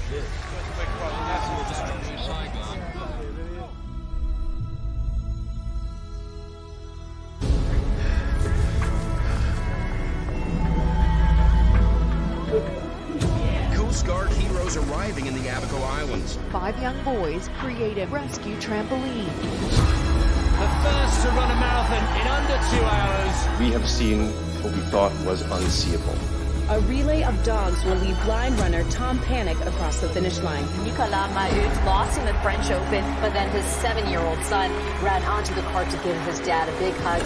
Coast Guard heroes arriving in the Abaco Islands. 5 young boys create a rescue trampoline. The first to run a marathon in under 2 hours. We have seen what we thought was unseeable. A relay of dogs will lead blind runner Tom Panic across the finish line. Nicolas Mahut lost in the French Open, but then his 7-year-old son ran onto the cart to give his dad a big hug.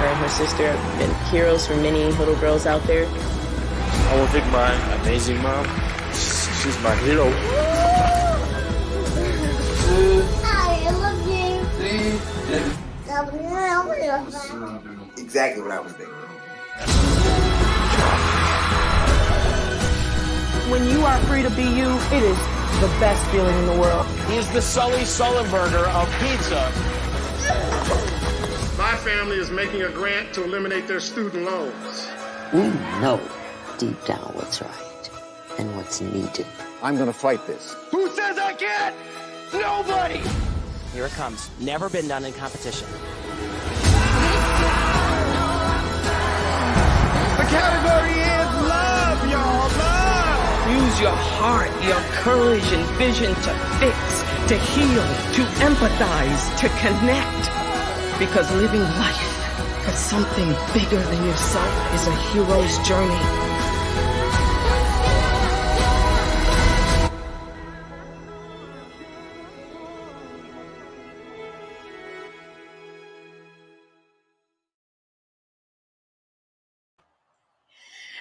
Her and her sister have been heroes for many little girls out there. I will thank my amazing mom. She's my hero. I love you. Exactly what I was thinking. When you are free to be you, it is the best feeling in the world. He's the Sully Sullenberger of pizza. My family is making a grant to eliminate their student loans. We know deep down what's right and what's needed. I'm gonna fight this. Who says I can't? Nobody! Here it comes. Never been done in competition. The category is love, y'all. Love! Use your heart, your courage and vision to fix, to heal, to empathize, to connect. Because living life for something bigger than yourself is a hero's journey.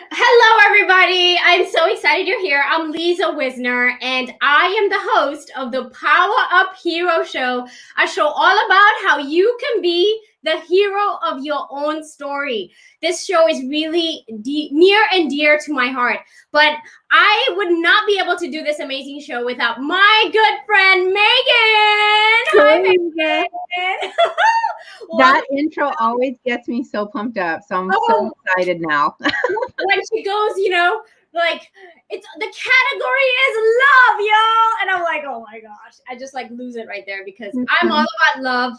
Hello, everybody. I'm so excited you're here. I'm Lisa Wisner, and I am the host of the Power Up Hero Show, a show all about how you can be the hero of your own story. This show is really near and dear to my heart, but I would not be able to do this amazing show without my good friend, Megan. Hi, Megan. That intro always gets me so pumped up, so I'm so excited now. When she goes, like, it's the category is love, y'all, and I'm like, oh my gosh, I just like lose it right there because I'm all about love.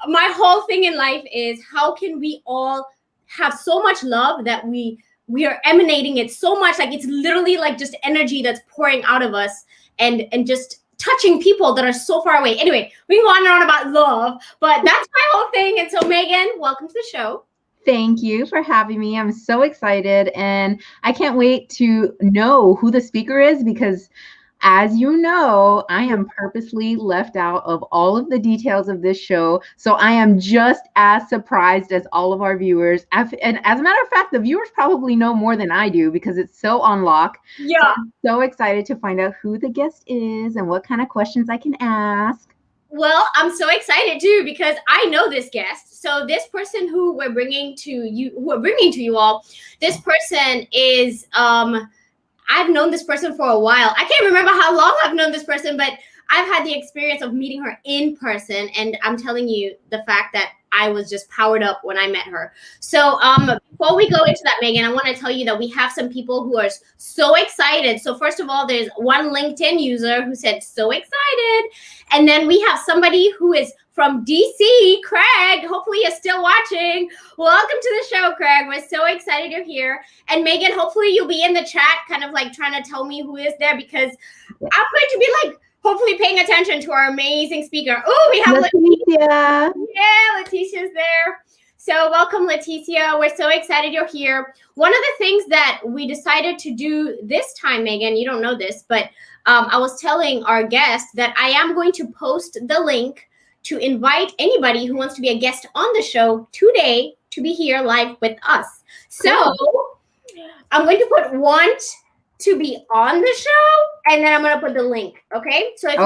My whole thing in life is how can we all have so much love that we are emanating it so much, like it's literally like just energy that's pouring out of us and just touching people that are so far away. Anyway, we can go on and on about love, but that's my whole thing. And so Megan, welcome to the show. Thank you for having me. I'm so excited and I can't wait to know who the speaker is because as you know, I am purposely left out of all of the details of this show. So I am just as surprised as all of our viewers. And as a matter of fact, the viewers probably know more than I do because it's so on lock. Yeah. So I'm so excited to find out who the guest is and what kind of questions I can ask. Well, I'm so excited too because I know this guest. So this person who we're bringing to you all, this person is I've known this person for a while. I can't remember how long I've known this person, but I've had the experience of meeting her in person. And I'm telling you the fact that I was just powered up when I met her. So before we go into that, Megan, I want to tell you that we have some people who are so excited. So first of all, there's one LinkedIn user who said, so excited. And then we have somebody who is from DC, Craig. Hopefully you're still watching. Welcome to the show, Craig. We're so excited you're here. And Megan, hopefully you'll be in the chat kind of like trying to tell me who is there because I'm going to be like hopefully paying attention to our amazing speaker. Oh, we have Leticia. Yeah, Leticia's there. So welcome, Leticia. We're so excited you're here. One of the things that we decided to do this time, Megan, you don't know this, but I was telling our guest that I am going to post the link to invite anybody who wants to be a guest on the show today to be here live with us. So I'm going to put want to be on the show, and then I'm going to put the link, okay? So if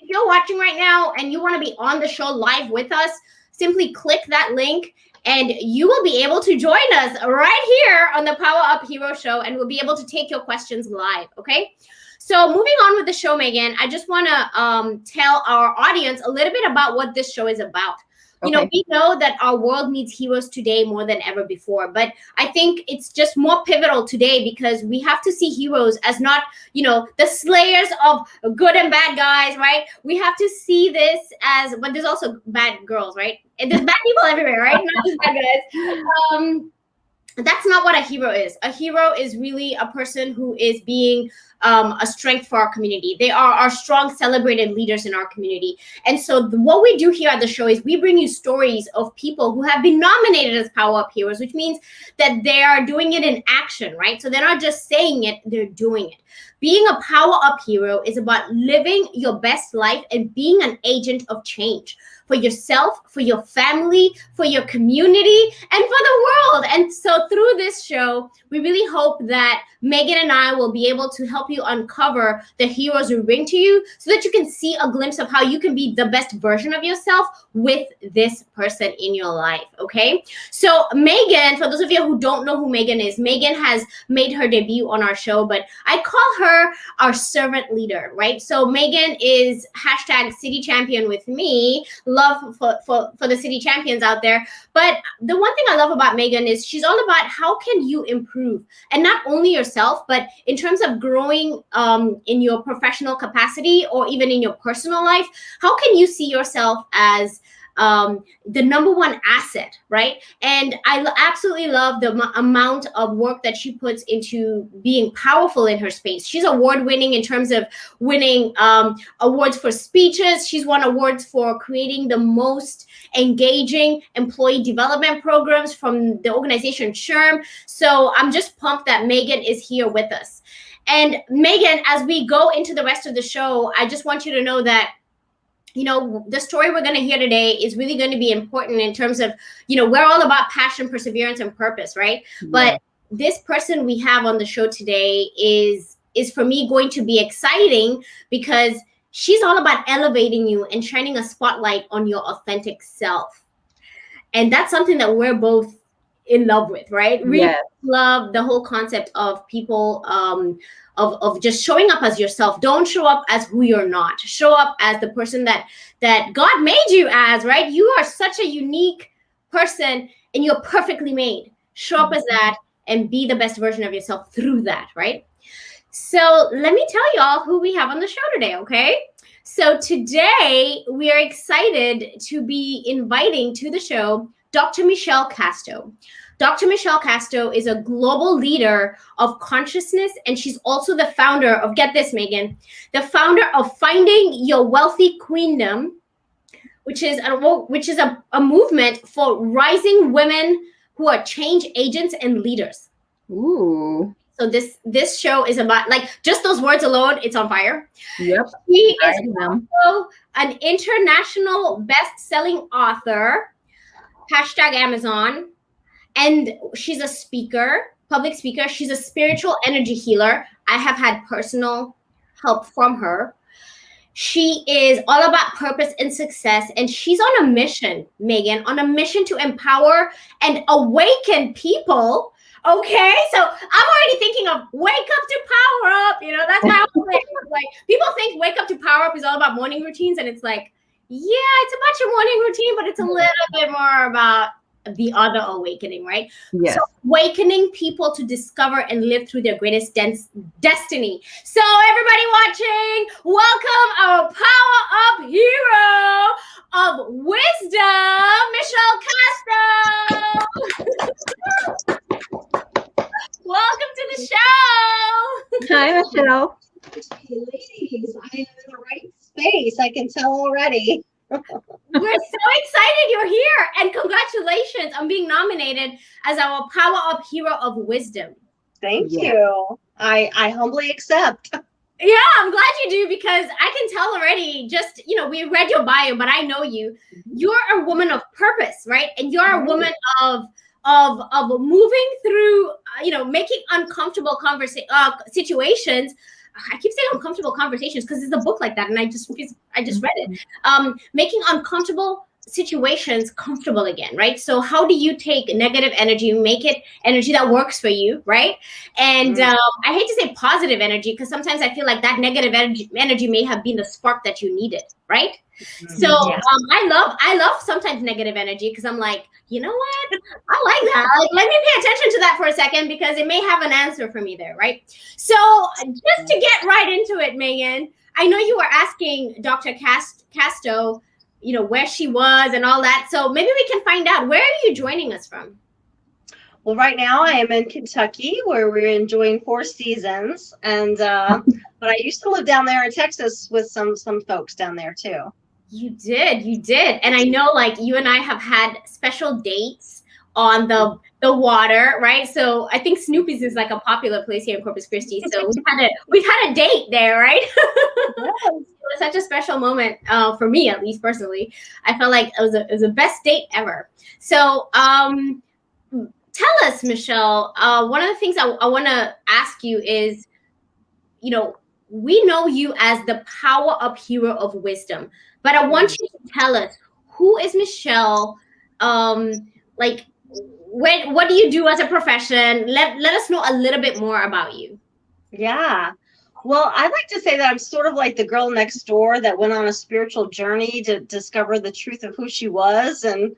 you're watching right now and you want to be on the show live with us, simply click that link, and you will be able to join us right here on the Power Up Hero Show, and we'll be able to take your questions live, okay? So moving on with the show, Megan, I just want to tell our audience a little bit about what this show is about. You know, we know that our world needs heroes today more than ever before, but I think it's just more pivotal today because we have to see heroes as not, you know, the slayers of good and bad guys, right? We have to see this as, but there's also bad girls, right? And there's bad people everywhere, right? Not just bad guys. That's not what a hero is. A hero is really a person who is being a strength for our community. They are our strong, celebrated leaders in our community. And so what we do here at the show is we bring you stories of people who have been nominated as PowerUp heroes, which means that they are doing it in action, right? So they're not just saying it, they're doing it. Being a PowerUp hero is about living your best life and being an agent of change for yourself, for your family, for your community, and for the world. And so through this show, we really hope that Megan and I will be able to help you uncover the heroes we bring to you so that you can see a glimpse of how you can be the best version of yourself with this person in your life, okay? So Megan, for those of you who don't know who Megan is, Megan has made her debut on our show, but I call her our servant leader, right? So Megan is #CityChampion with me. Love for the city champions out there. But the one thing I love about Megan is she's all about how can you improve, and not only yourself, but in terms of growing in your professional capacity or even in your personal life, how can you see yourself as the #1 asset, right? And I absolutely love the amount of work that she puts into being powerful in her space. She's award-winning in terms of winning awards for speeches. She's won awards for creating the most engaging employee development programs from the organization SHRM. So I'm just pumped that Megan is here with us. And Megan, as we go into the rest of the show, I just want you to know that you know, the story we're going to hear today is really going to be important in terms of, you know, we're all about passion, perseverance, and purpose, right? Yeah. But this person we have on the show today is for me going to be exciting because she's all about elevating you and shining a spotlight on your authentic self. And that's something that we're both in love with, right? Really love the whole concept of people of just showing up as yourself. Don't show up as who you're not. Show up as the person that God made you as, right? You are such a unique person and you're perfectly made. Show up as that and be the best version of yourself through that, right? So let me tell y'all who we have on the show today, okay? So today we are excited to be inviting to the show Dr. Michelle Casto. Dr. Michelle Casto is a global leader of consciousness, and she's also the founder of, get this, Megan, the founder of Finding Your Wealthy Queendom, which is a movement for rising women who are change agents and leaders. Ooh. So this show is about, like, just those words alone, it's on fire. Yep. She is also an international best-selling author, #Amazon. And she's a speaker, public speaker. She's a spiritual energy healer. I have had personal help from her. She is all about purpose and success. And she's on a mission, Megan, on a mission to empower and awaken people. Okay, so I'm already thinking of wake up to power up. You know, that's how like people think wake up to power up is all about morning routines. And it's like, yeah, it's about your morning routine, but it's a little bit more about the other awakening, right? Yes. So awakening people to discover and live through their greatest destiny. So everybody watching, welcome our Power Up hero of wisdom, Michelle Casto. Welcome to the show. Hi, Michelle. Hey, ladies, I am in the right space. I can tell already. We're so excited you're here, and congratulations on being nominated as our Power Up Hero of Wisdom. Thank you. I humbly accept. Yeah, I'm glad you do, because I can tell already, just, you know, we read your bio, but I know you. You're a woman of purpose, right? And you're a woman of moving through, you know, making uncomfortable situations. I keep saying uncomfortable conversations because there's a book like that, and I just read it. Making uncomfortable situations comfortable again, right? So how do you take negative energy, make it energy that works for you, right? And I hate to say positive energy, because sometimes I feel like that negative energy may have been the spark that you needed, right? So I love sometimes negative energy, because I'm like, you know what? I like that. Like, let me pay attention to that for a second, because it may have an answer for me there, right? So just to get right into it, Megan, I know you were asking Dr. Casto, you know, where she was and all that. So maybe we can find out, where are you joining us from? Well, right now I am in Kentucky, where we're enjoying 4 seasons, and but I used to live down there in Texas with some folks down there too. You did, and I know, like, you and I have had special dates on the water, right? So I think Snoopy's is like a popular place here in Corpus Christi. So we've had a date there, right? It was such a special moment for me, at least personally. I felt like it was the best date ever. So tell us, Michelle, one of the things I want to ask you is, you know, we know you as the PowerUp hero of wisdom, but I want you to tell us, who is Michelle? Like, what do you do as a profession? Let us know a little bit more about you. Yeah. Well, I like to say that I'm sort of like the girl next door that went on a spiritual journey to discover the truth of who she was, and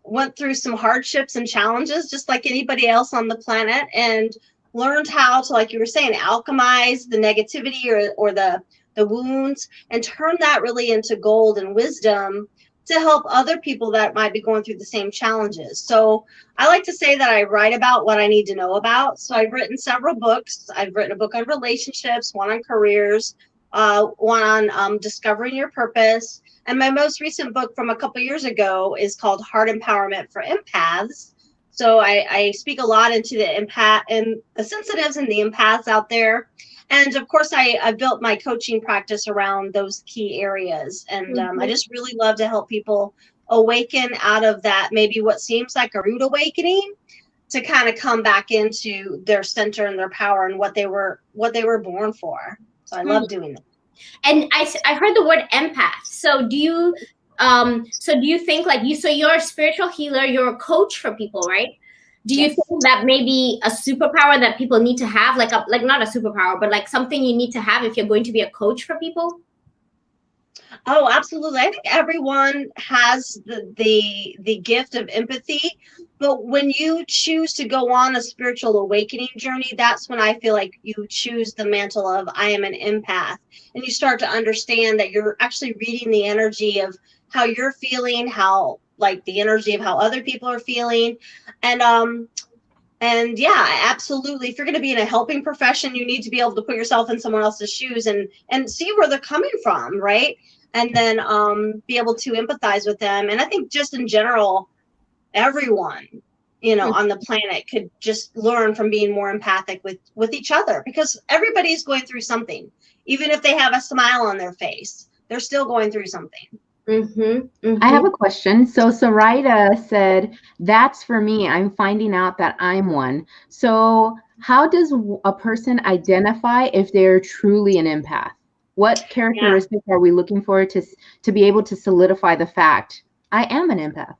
went through some hardships and challenges just like anybody else on the planet, and learned how to, like you were saying, alchemize the negativity or the wounds, and turn that really into gold and wisdom to help other people that might be going through the same challenges. So I like to say that I write about what I need to know about. So I've written several books. I've written a book on relationships, one on careers, one on discovering your purpose. And my most recent book from a couple years ago is called Heart Empowerment for Empaths. So I speak a lot into the empath and the sensitives and the empaths out there. And of course, I built my coaching practice around those key areas. And I just really love to help people awaken out of that, maybe what seems like a rude awakening, to kind of come back into their center and their power and what they were born for. So I love doing that. And I heard the word empath. So do you think, like, you're a spiritual healer, you're a coach for people, right? Do you think that maybe a superpower that people need to have, like not a superpower, but like something you need to have if you're going to be a coach for people? Oh, absolutely. I think everyone has the gift of empathy, but when you choose to go on a spiritual awakening journey, that's when I feel like you choose the mantle of I am an empath, and you start to understand that you're actually reading the energy of how you're feeling, how, like, the energy of how other people are feeling. And yeah, absolutely. If you're going to be in a helping profession, you need to be able to put yourself in someone else's shoes and see where they're coming from, right? And then be able to empathize with them. And I think just in general, everyone, you know, on the planet could just learn from being more empathic with each other, because everybody's going through something. Even if they have a smile on their face, they're still going through something. I have a question. So Sarita said, that's for me. I'm finding out that I'm one. So how does a person identify if they're truly an empath? What characteristics are we looking for to be able to solidify the fact I am an empath?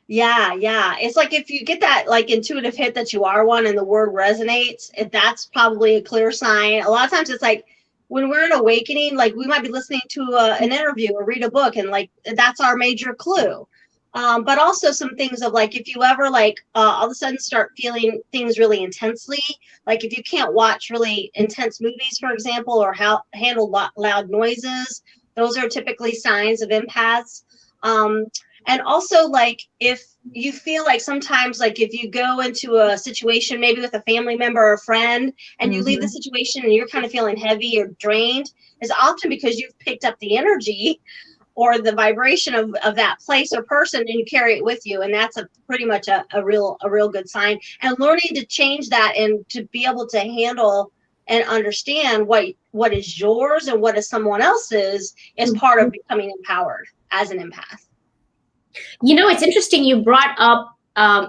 Yeah. It's like if you get that like intuitive hit that you are one and the word resonates, that's probably a clear sign. A lot of times it's like, when we're in awakening, like we might be listening to an interview or read a book, and like that's our major clue. But also some things of like, if you ever like all of a sudden start feeling things really intensely, like if you can't watch really intense movies, for example, or handle loud noises, those are typically signs of empaths. And also, like, if you feel like sometimes, like if you go into a situation, maybe with a family member or a friend, and you leave the situation and you're kind of feeling heavy or drained, is often because you've picked up the energy or the vibration of that place or person, and you carry it with you. And that's pretty much a real good sign. And learning to change that and to be able to handle and understand what is yours and what is someone else's is part of becoming empowered as an empath. You know, it's interesting you brought up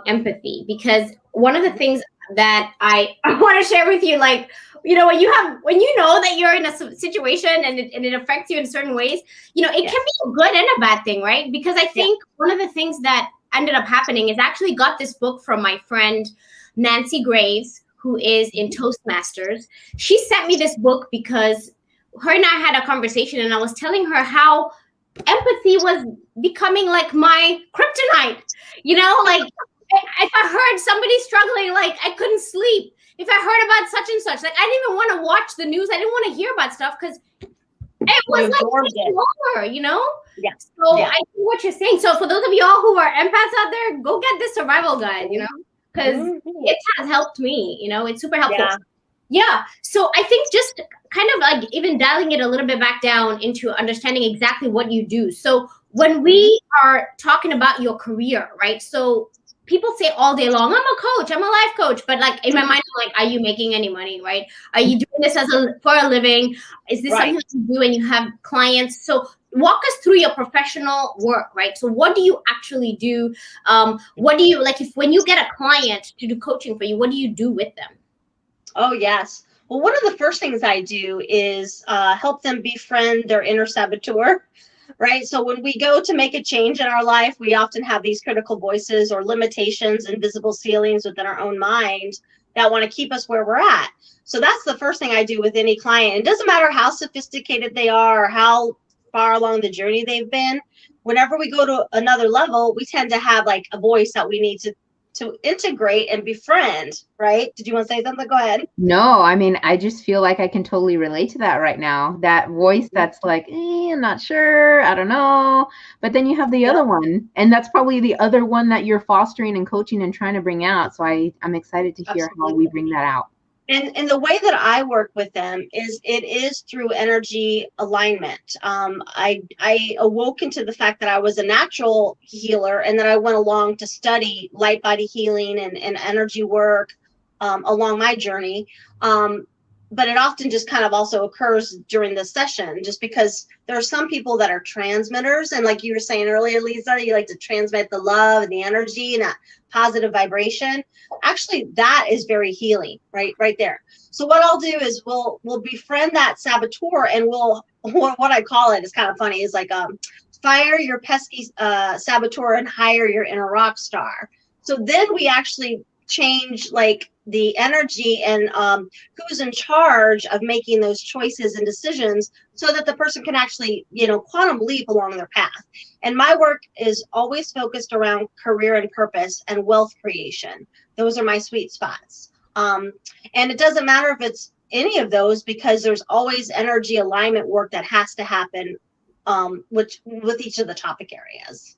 empathy, because one of the things that I want to share with you, like, when you know that you're in a situation and it affects you in certain ways, it can be a good and a bad thing, right? Because I think one of the things that ended up happening is I actually got this book from my friend Nancy Graves, who is in Toastmasters. She sent me this book because her and I had a conversation, and I was telling her how empathy was becoming like my kryptonite. Like if I heard somebody struggling, like I couldn't sleep. If I heard about such and such, like I didn't even want to watch the news. I didn't want to hear about stuff because it was like over, Yeah. So I see what you're saying. So for those of y'all who are empaths out there, go get this survival guide, because it has helped me. It's super helpful. Yeah. So I think just kind of like even dialing it a little bit back down into understanding exactly what you do. So when we are talking about your career, right? So people say all day long, I'm a coach, I'm a life coach. But like in my mind, I'm like, are you making any money, right? Are you doing this for a living? Is this something that you do and you have clients? So walk us through your professional work, right? So what do you actually do? What do you, like when you get a client to do coaching for you, what do you do with them? Oh, yes. Well, one of the first things I do is help them befriend their inner saboteur, right? So when we go to make a change in our life, we often have these critical voices or limitations, invisible ceilings within our own mind that want to keep us where we're at. So that's the first thing I do with any client. It doesn't matter how sophisticated they are or how far along the journey they've been. Whenever we go to another level, we tend to have like a voice that we need to integrate and befriend, right? Did you want to say something? Go ahead. No, I mean, I just feel like I can totally relate to that right now. That voice that's like, I'm not sure, I don't know. But then you have the other one, and that's probably the other one that you're fostering and coaching and trying to bring out. So I'm excited to hear how we bring that out. And the way that I work with them is through energy alignment. I awoke into the fact that I was a natural healer, and that I went along to study light body healing and energy work along my journey. But it often just kind of also occurs during the session, just because there are some people that are transmitters. And like you were saying earlier, Lisa, you like to transmit the love and the energy and that positive vibration. Actually, that is very healing, right there. So what I'll do is we'll befriend that saboteur, and what I call it is kind of funny, is like fire your pesky saboteur and hire your inner rock star. So then we actually change like the energy and who's in charge of making those choices and decisions, so that the person can actually, quantum leap along their path. And my work is always focused around career and purpose and wealth creation. Those are my sweet spots. And it doesn't matter if it's any of those, because there's always energy alignment work that has to happen with each of the topic areas.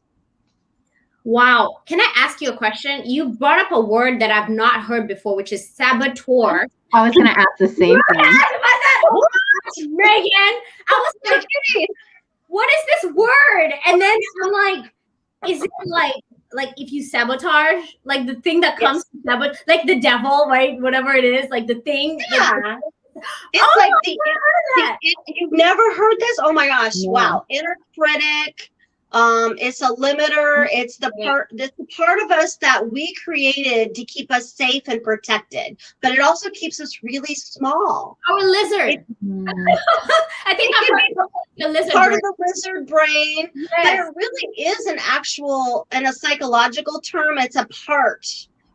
Wow. Can I ask you a question? You brought up a word that I've not heard before, which is saboteur. I was going to ask the same thing. Megan, I was like, what is this word? And then I'm like, is it like if you sabotage, like the thing that comes to sabotage, like the devil, right? Whatever it is, like the thing. Yeah. It's like you've never heard this? Oh my gosh. Yeah. Wow. Inner critic. It's a limiter. It's the part of us that we created to keep us safe and protected, but it also keeps us really small. Our lizard. I think I'm the lizard part brain. Of the lizard brain. Yes. But it really is an actual, in a psychological term, it's a part.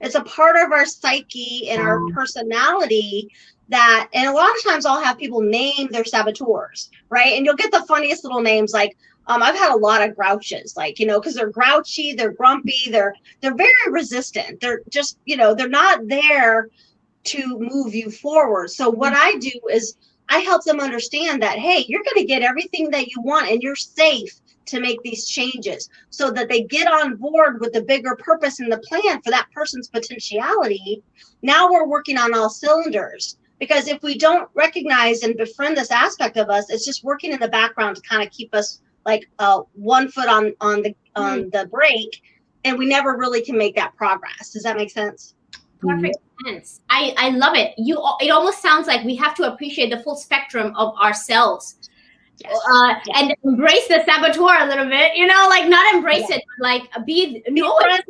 It's a part of our psyche and our personality that, and a lot of times I'll have people name their saboteurs, right? And you'll get the funniest little names like, I've had a lot of grouches, like, because they're grouchy, they're grumpy, they're very resistant. They're just, they're not there to move you forward. So what I do is I help them understand that, hey, you're going to get everything that you want, and you're safe to make these changes, so that they get on board with the bigger purpose and the plan for that person's potentiality. Now we're working on all cylinders. Because if we don't recognize and befriend this aspect of us, it's just working in the background to kind of keep us like 1 foot on the brake, and we never really can make that progress. Does that make sense? Perfect sense. I love it. It almost sounds like we have to appreciate the full spectrum of ourselves. Yes. And embrace the saboteur a little bit, like not embrace it, but like know it.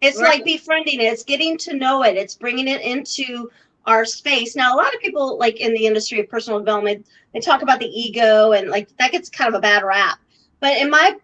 It's like befriending it. It's getting to know it. It's bringing it into our space. Now, a lot of people like in the industry of personal development, they talk about the ego and like that gets kind of a bad rap. But in my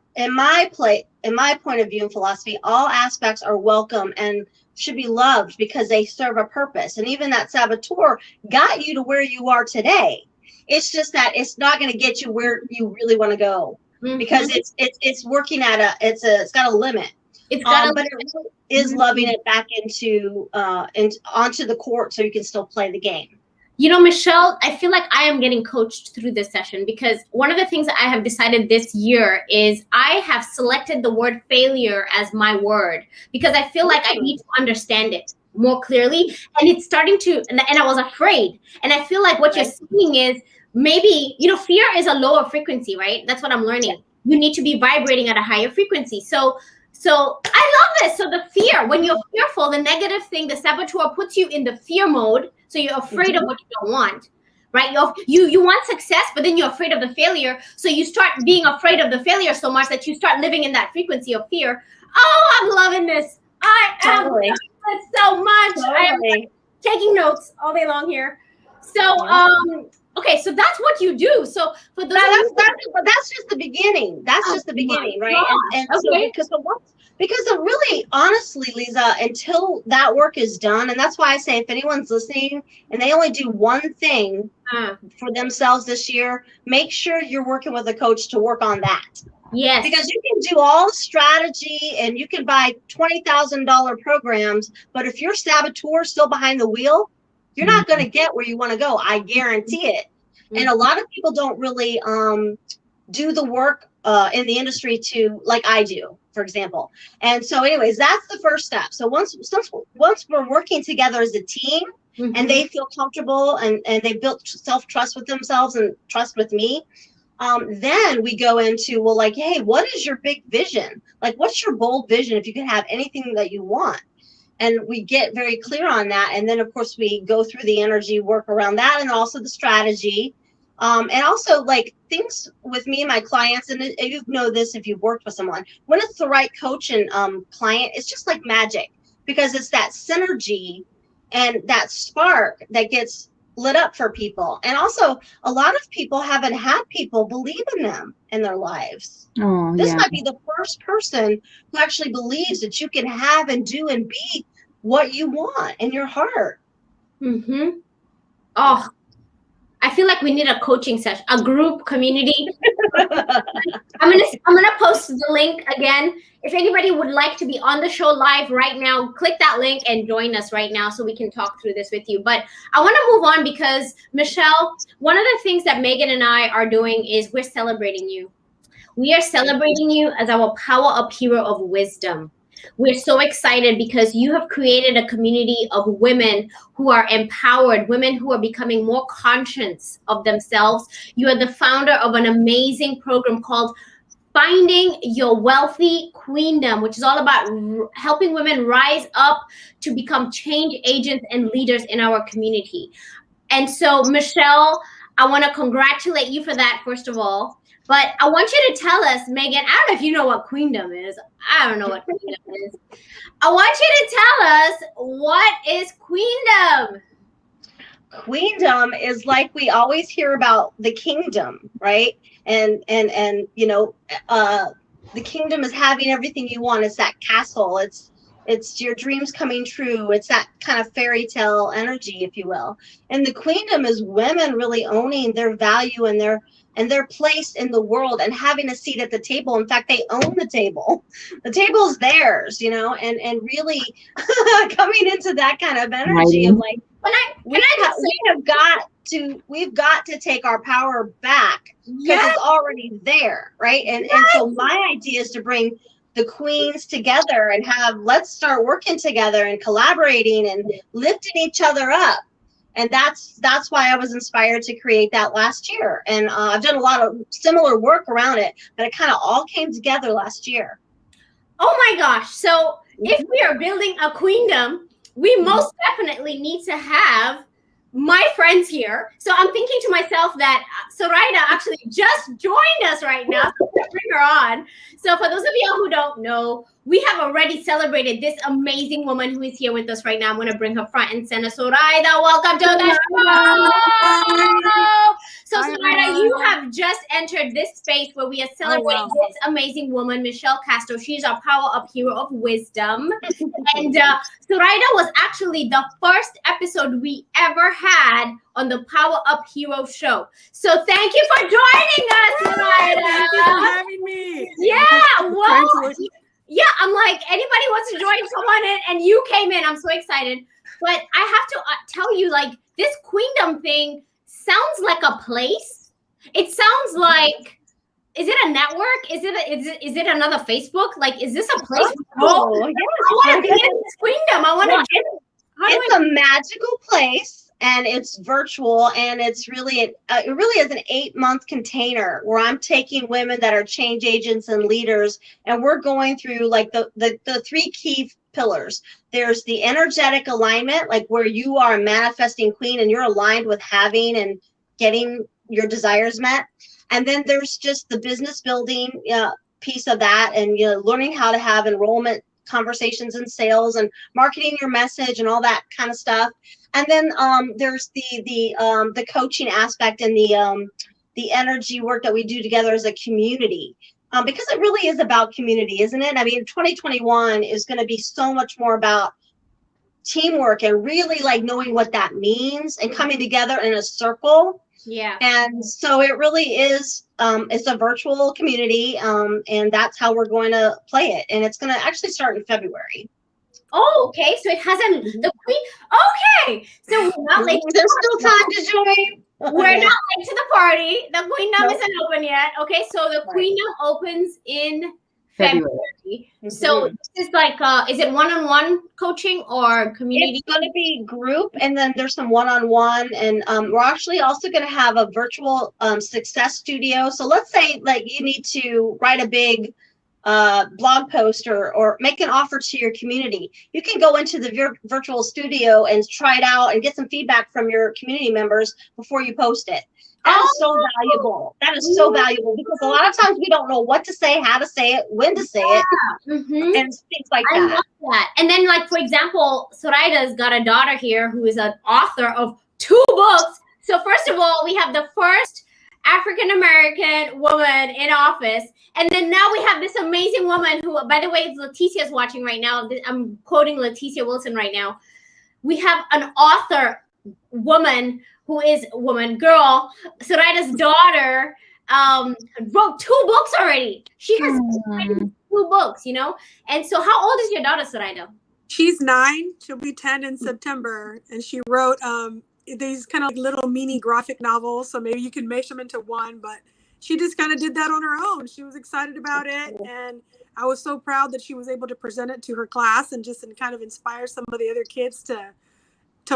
point of view and philosophy, all aspects are welcome and should be loved because they serve a purpose. And even that saboteur got you to where you are today. It's just that it's not going to get you where you really want to go because it's working at it's got a limit. It's got but it really is loving it back into onto the court so you can still play the game. You know, Michelle, I feel like I am getting coached through this session because one of the things that I have decided this year is I have selected the word failure as my word because I feel like I need to understand it more clearly. And it's starting to, and I was afraid. And I feel like what you're saying is maybe, you know, fear is a lower frequency, right? That's what I'm learning. You need to be vibrating at a higher frequency. So I love this. So the fear, when you're fearful, the negative thing, the saboteur puts you in the fear mode. So you're afraid of what you don't want, right? You want success, but then you're afraid of the failure. So you start being afraid of the failure so much that you start living in that frequency of fear. Oh, I'm loving this. I am loving this so much. I am taking notes all day long here. So, okay, so that's what you do. So for those that's just the beginning. That's just the beginning, right? And because really, honestly, Lisa, until that work is done, and that's why I say if anyone's listening and they only do one thing for themselves this year, make sure you're working with a coach to work on that. Yes. Because you can do all the strategy and you can buy $20,000 programs, but if your saboteur is still behind the wheel, you're not going to get where you want to go. I guarantee it. And a lot of people don't really do the work in the industry like I do, for example. And so anyways, that's the first step. So once we're working together as a team and they feel comfortable and they built self-trust with themselves and trust with me, then we go into, well, like, hey, what is your big vision? Like, what's your bold vision if you can have anything that you want? And we get very clear on that. And then, of course, we go through the energy work around that and also the strategy. And also, like, things with me and my clients, and you know this if you've worked with someone, when it's the right coach and client, it's just like magic because it's that synergy and that spark that gets lit up for people. And also, a lot of people haven't had people believe in them in their lives. This might be the first person who actually believes that you can have and do and be what you want in your heart. Oh, I feel like we need a coaching session, a group community. I'm gonna post the link again. If anybody would like to be on the show live right now, click that link and join us right now so we can talk through this with you. But I want to move on because, Michelle, one of the things that Megan and I are doing is we're celebrating you. We are celebrating you as our Power Up Hero of Wisdom. We're so excited because you have created a community of women who are empowered, women who are becoming more conscious of themselves. You are the founder of an amazing program called Finding Your Wealthy Queendom, which is all about helping women rise up to become change agents and leaders in our community. And so, Michelle, I want to congratulate you for that, first of all. But I want you to tell us, Megan, I don't know if you know what Queendom is. I don't know what Queendom is. I want you to tell us, what is Queendom? Queendom is like we always hear about the kingdom, right? And you know, the kingdom is having everything you want. It's that castle. It's your dreams coming true. It's that kind of fairy tale energy, if you will. And the queendom is women really owning their value and their place in the world and having a seat at the table. In fact, they own the table. The table's theirs, you know, and really coming into that kind of energy of like, we've got to take our power back because it's already there, right? And so my idea is to bring the queens together and let's start working together and collaborating and lifting each other up. And that's why I was inspired to create that last year. And I've done a lot of similar work around it, but it kind of all came together last year. Oh my gosh. So if we are building a queendom, we most definitely need to have my friends here. So I'm thinking to myself that Zoraida actually just joined us right now. So we're gonna bring her on. So for those of you who don't know, we have already celebrated this amazing woman who is here with us right now. I'm going to bring her front and center. Zoraida, welcome to the show. So Zoraida, you have just entered this space where we are celebrating this amazing woman, Michelle Casto. She's our Power Up Hero of Wisdom. And Zoraida was actually the first episode we ever had on the Power Up Hero show. So thank you for joining us, Zoraida. Thank you for having me. Yeah, well, yeah, I'm like, anybody wants to join, come on in, and you came in. I'm so excited. But I have to tell you, like, this Queendom thing sounds like a place. It sounds like, is it a network? Is it another Facebook? Like, is this a place? Oh, yes. I want to get into this Queendom. I want to get it. It's a magical place. And it's virtual, and it's really it really is an 8-month container where I'm taking women that are change agents and leaders, and we're going through like the 3 key pillars. There's the energetic alignment, like where you are a manifesting queen and you're aligned with having and getting your desires met. And then there's just the business building piece of that, and learning how to have enrollment conversations and sales and marketing your message and all that kind of stuff. And then there's the coaching aspect and the energy work that we do together as a community, because it really is about community, isn't it? I mean, 2021 is going to be so much more about teamwork and really like knowing what that means and coming together in a circle. Yeah. And so it really is, it's a virtual community, and that's how we're going to play it. And it's going to actually start in February. Oh, okay. So it hasn't the queen. Okay. So we're not late. There's still time to join. We're not late to the party. The Queendom isn't open yet. Okay. So the Queendom opens in February. So this is like, is it one-on-one coaching or community? It's going to be group, and then there's some one-on-one, and we're actually also going to have a virtual success studio. So let's say like you need to write a big blog post or make an offer to your community. You can go into the virtual studio and try it out and get some feedback from your community members before you post it. That is so valuable. That is so valuable, because a lot of times we don't know what to say, how to say it, when to say it, and things like that. I love that. And then, like, for example, Zoraida's got a daughter here who is an author of 2 books. So first of all, we have the first African-American woman in office. And then now we have this amazing woman who, by the way, Leticia's watching right now. I'm quoting Leticia Wilson right now. We have an author woman who is girl. Zoraida's daughter wrote 2 books already. She has 2 books, And so how old is your daughter, Zoraida? She's 9. She'll be 10 in September. And she wrote these kind of like little mini graphic novels. So maybe you can mash them into one, but she just kind of did that on her own. She was excited about it. And I was so proud that she was able to present it to her class and kind of inspire some of the other kids to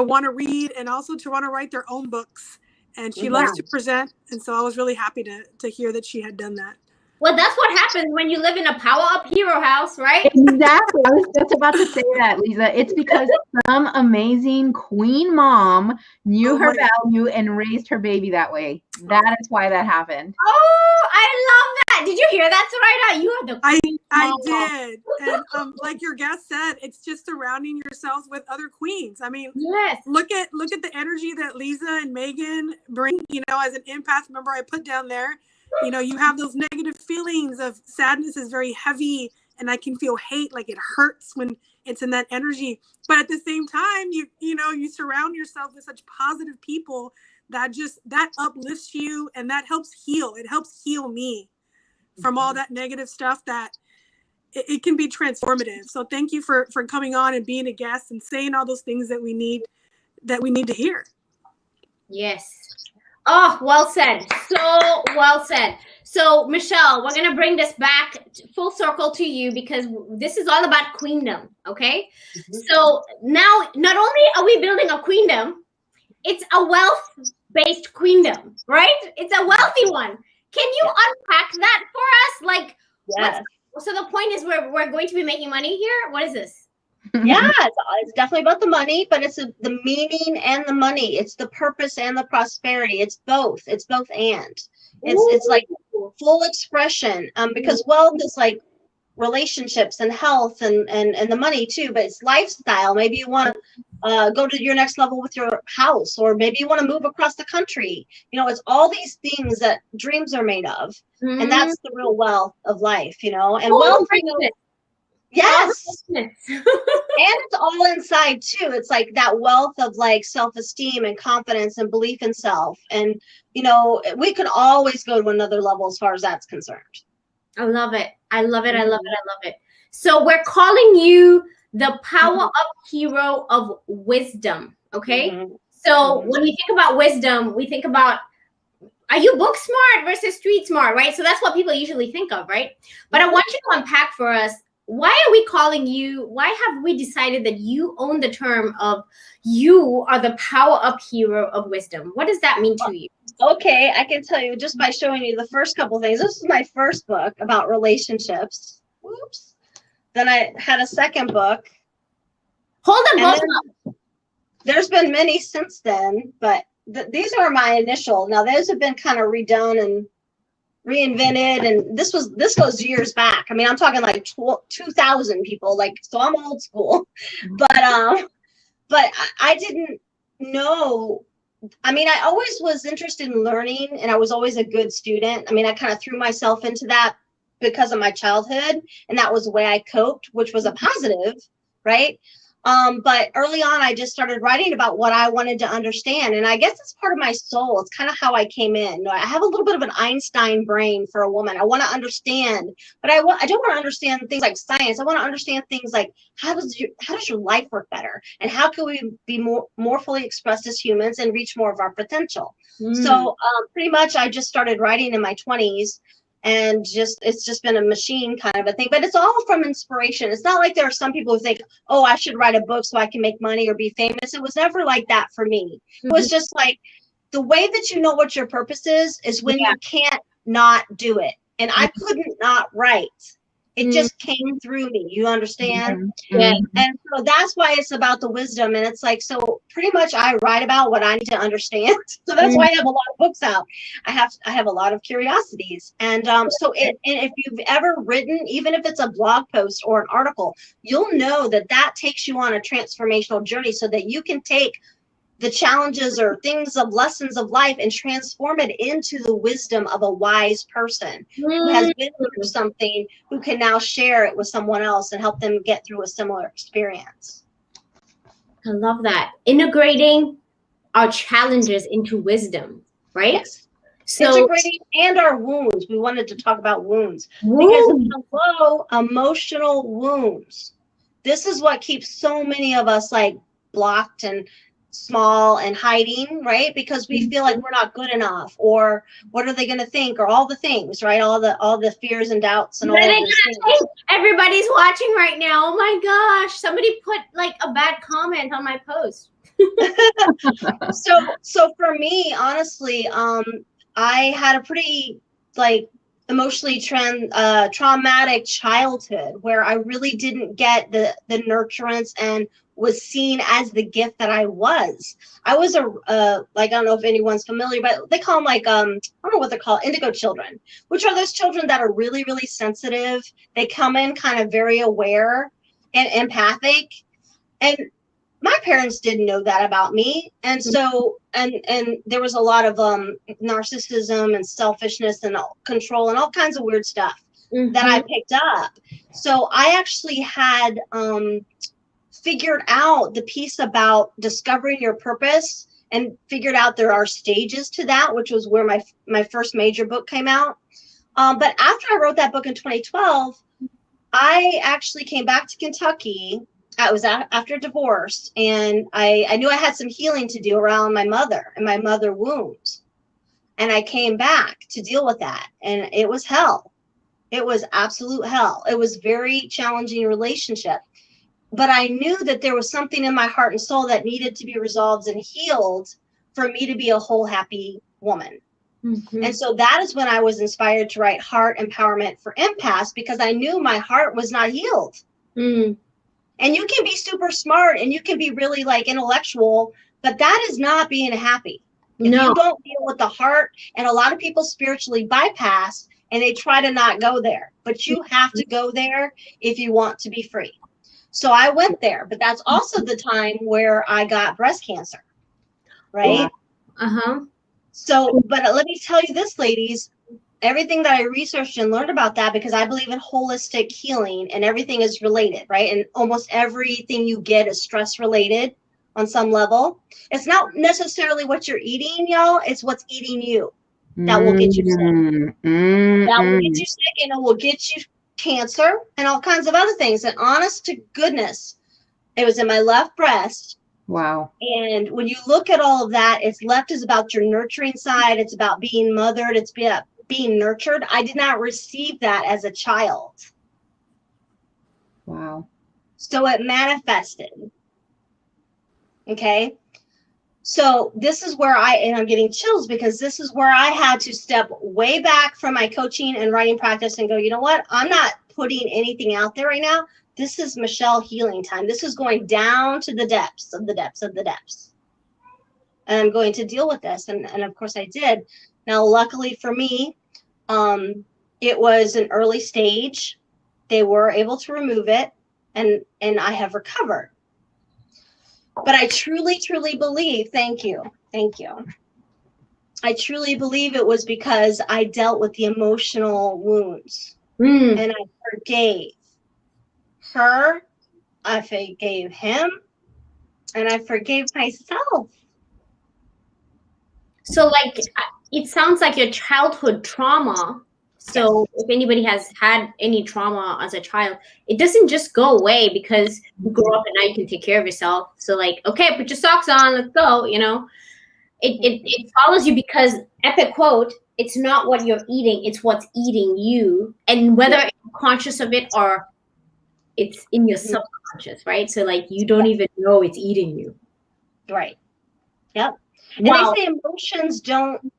want to read and also to want to write their own books. And she loves to present. And so I was really happy to hear that she had done that. Well, that's what happens when you live in a Power Up Hero house, right? Exactly. I was just about to say that, Lisa. It's because some amazing queen mom knew her value and raised her baby that way. That is why that happened. Oh, I love that. Did you hear that, Zoraida? You are the queen. I did. And like your guest said, it's just surrounding yourselves with other queens. I mean, yes. Look at the energy that Lisa and Megan bring, as an empath. Remember, I put down there, you have those negative feelings of sadness is very heavy, and I can feel hate, like it hurts when it's in that energy. But at the same time, you surround yourself with such positive people that uplifts you, and that helps heal. It helps heal me from all that negative stuff that it can be transformative. So thank you for coming on and being a guest and saying all those things that we need to hear. Yes. Oh, well said. So well said. So Michelle, we're going to bring this back full circle to you, because this is all about Queendom. Okay. So now not only are we building a Queendom, it's a wealth-based Queendom, right? It's a wealthy one. Can you unpack that for us? Like, yes. So the point is we're going to be making money here? What is this? Yeah, it's definitely about the money, but it's the meaning and the money. It's the purpose and the prosperity. It's both. It's both and. It's like full expression. Because wealth is like relationships and health and the money too, but it's lifestyle. Maybe you want to go to your next level with your house, or maybe you want to move across the country. You know, it's all these things that dreams are made of, and that's the real wealth of life. You know, and wealth. Yes. And it's all inside too. It's like that wealth of like self-esteem and confidence and belief in self. And, you know, we can always go to another level as far as that's concerned. I love it. I love it. I love it. I love it. So we're calling you the PowerUp hero of wisdom. Okay. So when we think about wisdom, we think about, are you book smart versus street smart, right? So that's what people usually think of, right? But I want you to unpack for us, why are we calling you, why have we decided that you own the term of you are the PowerUp hero of wisdom? What does that mean to you? Okay, I can tell you just by showing you the first couple things. This is my first book about relationships. Whoops. Then I had a second book. Hold on, there's been many since then, but these are my initial. Now those have been kind of redone and reinvented, and this goes years back. I mean, I'm talking like 2000 people, like, so I'm old school. But I didn't know. I mean, I always was interested in learning, and I was always a good student. I mean, I kind of threw myself into that because of my childhood, and that was the way I coped, which was a positive, right? But early on, I just started writing about what I wanted to understand. And I guess it's part of my soul. It's kind of how I came in. I have a little bit of an Einstein brain for a woman. I want to understand, but I don't want to understand things like science. I want to understand things like how does your life work better? And how can we be more fully expressed as humans and reach more of our potential? So pretty much I just started writing in my 20s. And it's just been a machine kind of a thing, but it's all from inspiration. It's not like there are some people who think, oh, I should write a book so I can make money or be famous. It was never like that for me. It was just like the way that you know what your purpose is when you can't not do it. And I couldn't not write. It just came through me. You understand? And so that's why it's about the wisdom. And it's like, so pretty much I write about what I need to understand. So that's why I have a lot of books out. I have a lot of curiosities. And and if you've ever written, even if it's a blog post or an article, you'll know that takes you on a transformational journey so that you can take the challenges or things of lessons of life and transform it into the wisdom of a wise person who has been through something, who can now share it with someone else and help them get through a similar experience. I love that. Integrating our challenges into wisdom, right? Yes. So integrating and our wounds. We wanted to talk about wounds. Because hello, emotional wounds. This is what keeps so many of us like blocked and small and hiding, right? Because we feel like we're not good enough, or what are they going to think, or all the things, right? All the fears and doubts and all of those things. Everybody's watching right now. Oh my gosh, somebody put like a bad comment on my post. So for me, honestly, I had a pretty like emotionally traumatic childhood where I really didn't get the nurturance and was seen as the gift that I was. I was like, I don't know if anyone's familiar, but they call them like, I don't know what they're called, indigo children, which are those children that are really, really sensitive. They come in kind of very aware and empathic. And my parents didn't know that about me. And so, and there was a lot of narcissism and selfishness and control and all kinds of weird stuff that I picked up. So I actually had figured out the piece about discovering your purpose and figured out there are stages to that, which was where my first major book came out. But after I wrote that book in 2012, I actually came back to Kentucky. I was after divorce, and I knew I had some healing to do around my mother and my mother wounds. And I came back to deal with that. And it was hell. It was absolute hell. It was very challenging relationship. But I knew that there was something in my heart and soul that needed to be resolved and healed for me to be a whole, happy woman. And so that is when I was inspired to write Heart Empowerment for Empaths, because I knew my heart was not healed. And you can be super smart and you can be really like intellectual, but that is not being happy. If you don't deal with the heart, and a lot of people spiritually bypass and they try to not go there, but you have to go there if you want to be free. So I went there, but that's also the time where I got breast cancer, right? So, but let me tell you this, ladies, everything that I researched and learned about that, because I believe in holistic healing and everything is related, right? And almost everything you get is stress related on some level. It's not necessarily what you're eating, y'all. It's what's eating you that will get you sick. That will get you sick, and it will get you cancer and all kinds of other things. And honest to goodness, it was in my left breast. Wow. And when you look at all of that, it's left is about your nurturing side. It's about being mothered. It's about being nurtured. I did not receive that as a child. Wow. So it manifested. Okay. So this is where and I'm getting chills because this is where I had to step way back from my coaching and writing practice and go, you know what? I'm not putting anything out there right now. This is Michelle healing time. This is going down to the depths of the depths of the depths. And I'm going to deal with this. And of course I did. Now, luckily for me, it was an early stage. They were able to remove it and I have recovered. But I truly, truly believe, thank you. I truly believe it was because I dealt with the emotional wounds and I forgave her, I forgave him, and I forgave myself. So like, it sounds like your childhood trauma. So if anybody has had any trauma as a child, it doesn't just go away because you grow up and now you can take care of yourself. So like, okay, put your socks on, let's go, you know. It follows you because, epic quote, it's not what you're eating, it's what's eating you. And whether you're conscious of it or it's in your subconscious, right? So like you don't even know it's eating you. Right. Yep. Wow. And they say emotions don't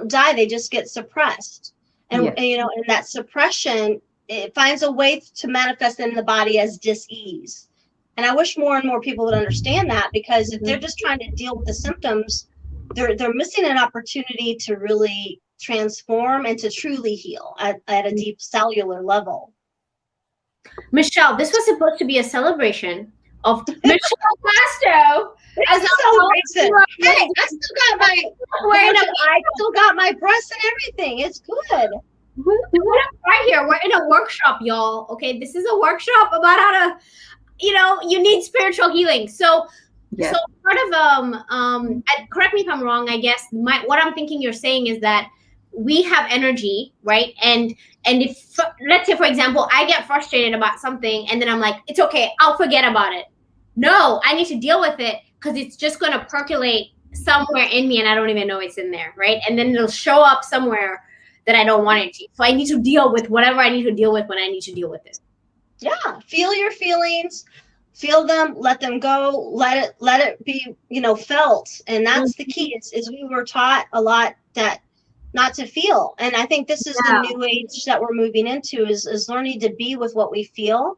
die, they just get suppressed. And, you know, and that suppression, it finds a way to manifest in the body as dis-ease. And I wish more and more people would understand that, because if they're just trying to deal with the symptoms, they're missing an opportunity to really transform and to truly heal at a deep cellular level. Michelle, this was supposed to be a celebration of Michelle Casto. As a celebration. Hey, I still got my breasts and everything. It's good. Right here, we're in a workshop, y'all. Okay, this is a workshop about how to, you need spiritual healing. So, so part of correct me if I'm wrong. I guess what I'm thinking you're saying is that we have energy, right? And if, let's say, for example, I get frustrated about something and then I'm like, it's okay, I'll forget about it. No, I need to deal with it because it's just going to percolate somewhere in me and I don't even know it's in there, right? And then it'll show up somewhere that I don't want it to. So I need to deal with whatever I need to deal with when I need to deal with it. Yeah, feel your feelings, feel them, let them go, let it be, felt. And that's the key. Is we were taught a lot that not to feel. And I think this is the new age that we're moving into is learning to be with what we feel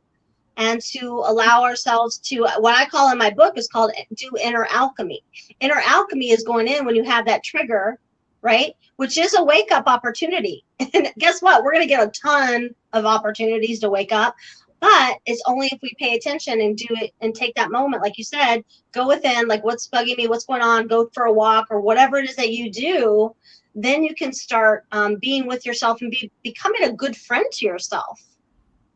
and to allow ourselves to, what I call in my book is called do inner alchemy. Inner alchemy is going in when you have that trigger, right? Which is a wake up opportunity. And guess what? We're going to get a ton of opportunities to wake up, but it's only if we pay attention and do it and take that moment. Like you said, go within, like what's bugging me, what's going on, go for a walk or whatever it is that you do. Then you can start being with yourself and becoming a good friend to yourself.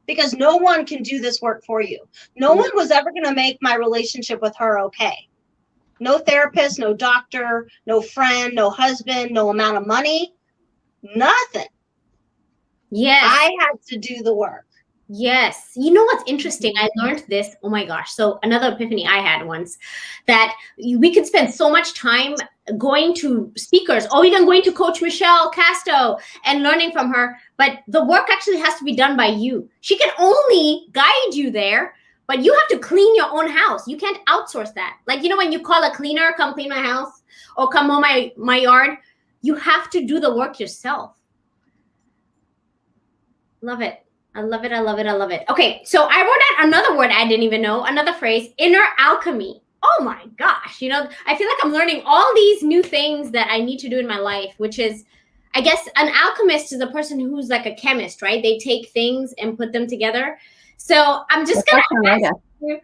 Because no one can do this work for you. No one was ever going to make my relationship with her okay. No therapist, no doctor, no friend, no husband, no amount of money, nothing. Yes. I had to do the work. Yes. You know what's interesting? I learned this. Oh my gosh. So another epiphany I had once, that we could spend so much time going to speakers or even going to Coach Michelle Casto and learning from her. But the work actually has to be done by you. She can only guide you there, but you have to clean your own house. You can't outsource that. Like, when you call a cleaner, come clean my house or come mow my yard, you have to do the work yourself. Love it. I love it. I love it. I love it. Okay, so I wrote out another word I didn't even know, another phrase, inner alchemy. Oh my gosh. I feel like I'm learning all these new things that I need to do in my life, which is, I guess, an alchemist is a person who's like a chemist, right? They take things and put them together. So I'm just going to ask you,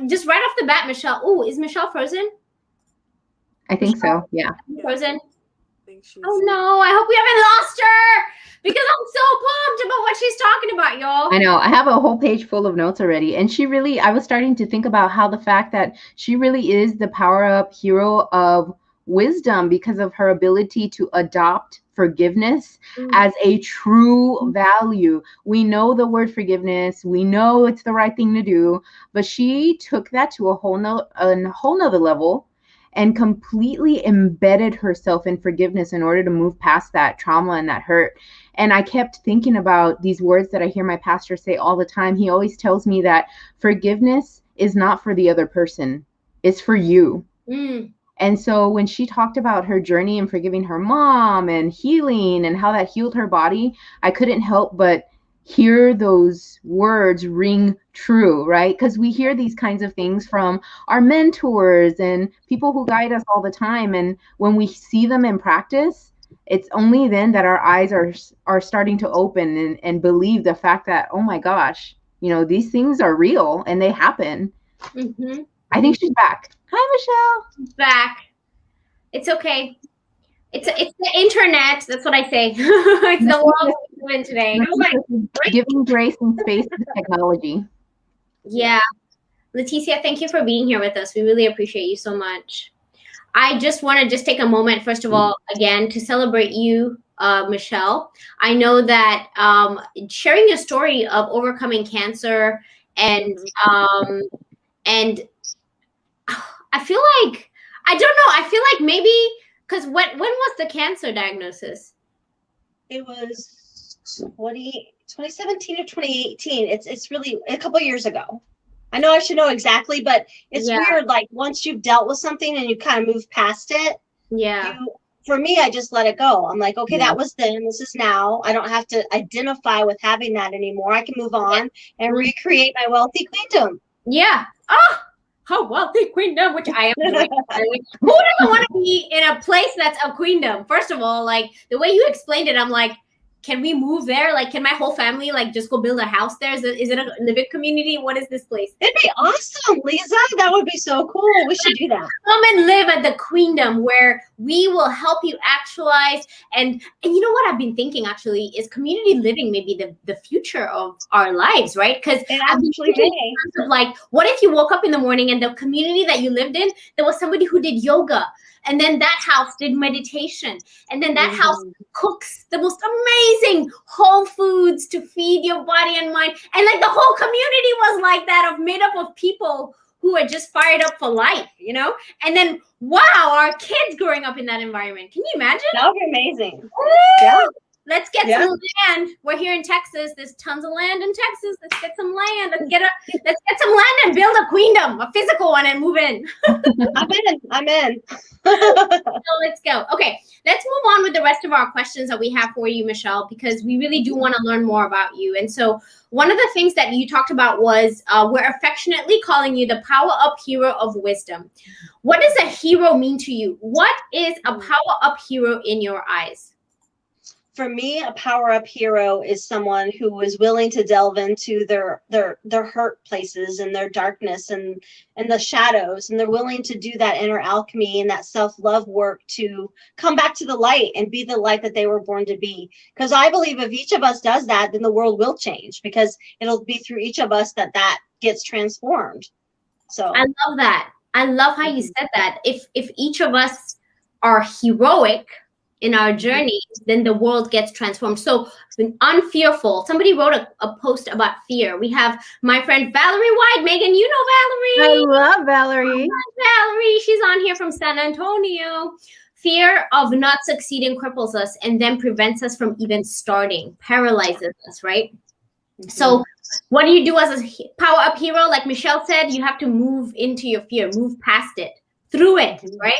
just right off the bat, Michelle. Oh, is Michelle frozen? I think so, yeah. Frozen? Oh no, I hope we haven't lost her because I'm so pumped about what she's talking about, y'all. I know. I have a whole page full of notes already. And I was starting to think about how the fact that she really is the PowerUp hero of wisdom because of her ability to adopt forgiveness as a true value. We know the word forgiveness. We know it's the right thing to do. But she took that to a whole nother level and completely embedded herself in forgiveness in order to move past that trauma and that hurt. And I kept thinking about these words that I hear my pastor say all the time. He always tells me that forgiveness is not for the other person, it's for you. And so when she talked about her journey in forgiving her mom and healing and how that healed her body, I couldn't help but hear those words ring true, right? Because we hear these kinds of things from our mentors and people who guide us all the time. And when we see them in practice, it's only then that our eyes are starting to open and believe the fact that, oh my gosh, these things are real and they happen. I think she's back. Hi, Michelle. Back. It's okay. It's the internet. That's what I say. It's the world we live in today. Giving grace and space to technology. Yeah. Leticia, thank you for being here with us. We really appreciate you so much. I just want to take a moment, first of all, again, to celebrate you, Michelle. I know that sharing your story of overcoming cancer and I feel like, I don't know, I feel like maybe, because when was the cancer diagnosis? It was 2017 or 2018. It's really a couple years ago. I know I should know exactly, but it's weird. Like once you've dealt with something and you kind of move past it. Yeah. For me, I just let it go. I'm like, okay, that was then. This is now. I don't have to identify with having that anymore. I can move on and recreate my wealthy queendom. Yeah. Oh, how wealthy queendom, which I am doing. Who doesn't want to be in a place that's a queendom? First of all, like the way you explained it, I'm like, can we move there? Like, can my whole family like just go build a house there? Is it a living community? What is this place? It'd be awesome, Lisa. That would be so cool. We should do that. Come and live at the Queendom, where we will help you actualize. And you know what I've been thinking actually is community living may be the future of our lives, right? Because I've been thinking in terms of like, what if you woke up in the morning and the community that you lived in, there was somebody who did yoga, and then that house did meditation, and then that house cooks the most amazing whole foods to feed your body and mind. And like the whole community was like that, made up of people who are just fired up for life, And then, wow, our kids growing up in that environment. Can you imagine? That would be amazing. Woo! Yeah. Let's get some land. We're here in Texas. There's tons of land in Texas. Let's get some land. Let's get some land and build a queendom, a physical one, and move in. I'm in. So let's go. Okay, let's move on with the rest of our questions that we have for you, Michelle, because we really do want to learn more about you. And so one of the things that you talked about was we're affectionately calling you the PowerUp hero of wisdom. What does a hero mean to you? What is a PowerUp hero in your eyes? For me, a power-up hero is someone who is willing to delve into their hurt places and their darkness and the shadows, and they're willing to do that inner alchemy and that self-love work to come back to the light and be the light that they were born to be. Because I believe if each of us does that, then the world will change, because it'll be through each of us that gets transformed. So I love that. I love how you said that. If each of us are heroic in our journey, then the world gets transformed. So unfearful. Somebody wrote a post about fear. We have my friend Valerie White. Megan, you know Valerie. I love Valerie. Valerie, she's on here from San Antonio. Fear of not succeeding cripples us and then prevents us from even starting, paralyzes us, right? So what do you do as a power-up hero? Like Michelle said, you have to move into your fear, move past it, through it, right?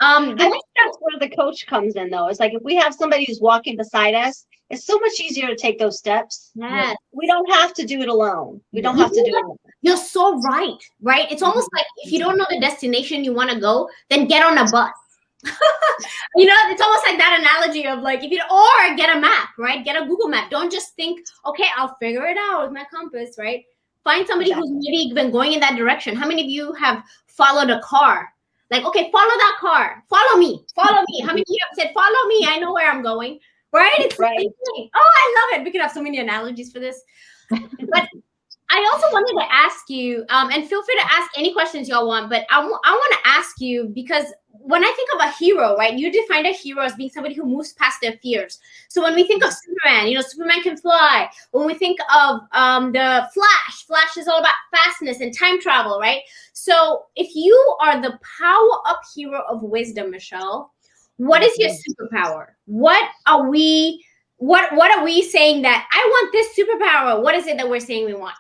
I think that's where the coach comes in, though. It's like if we have somebody who's walking beside us, it's so much easier to take those steps. Yes. We don't have to do it alone. We don't have to do it alone. You're so right? It's almost like if you don't know the destination you want to go, then get on a bus. It's almost like that analogy of like, or get a map, right? Get a Google map. Don't just think, okay, I'll figure it out with my compass, right? Find somebody who's maybe been going in that direction. How many of you have followed a car? Like, okay, follow that car. Follow me. Follow me. How many of you have said, follow me? I know where I'm going. Right? It's right. Oh, I love it. We could have so many analogies for this. But I also wanted to ask you, and feel free to ask any questions y'all want, but I want to ask you, because when I think of a hero, right, you define a hero as being somebody who moves past their fears. So when we think of Superman, Superman can fly. When we think of the Flash is all about fastness and time travel, right? So if you are the power-up hero of wisdom, Michelle, what is your superpower? What are we saying that I want this superpower? What is it that we're saying we want?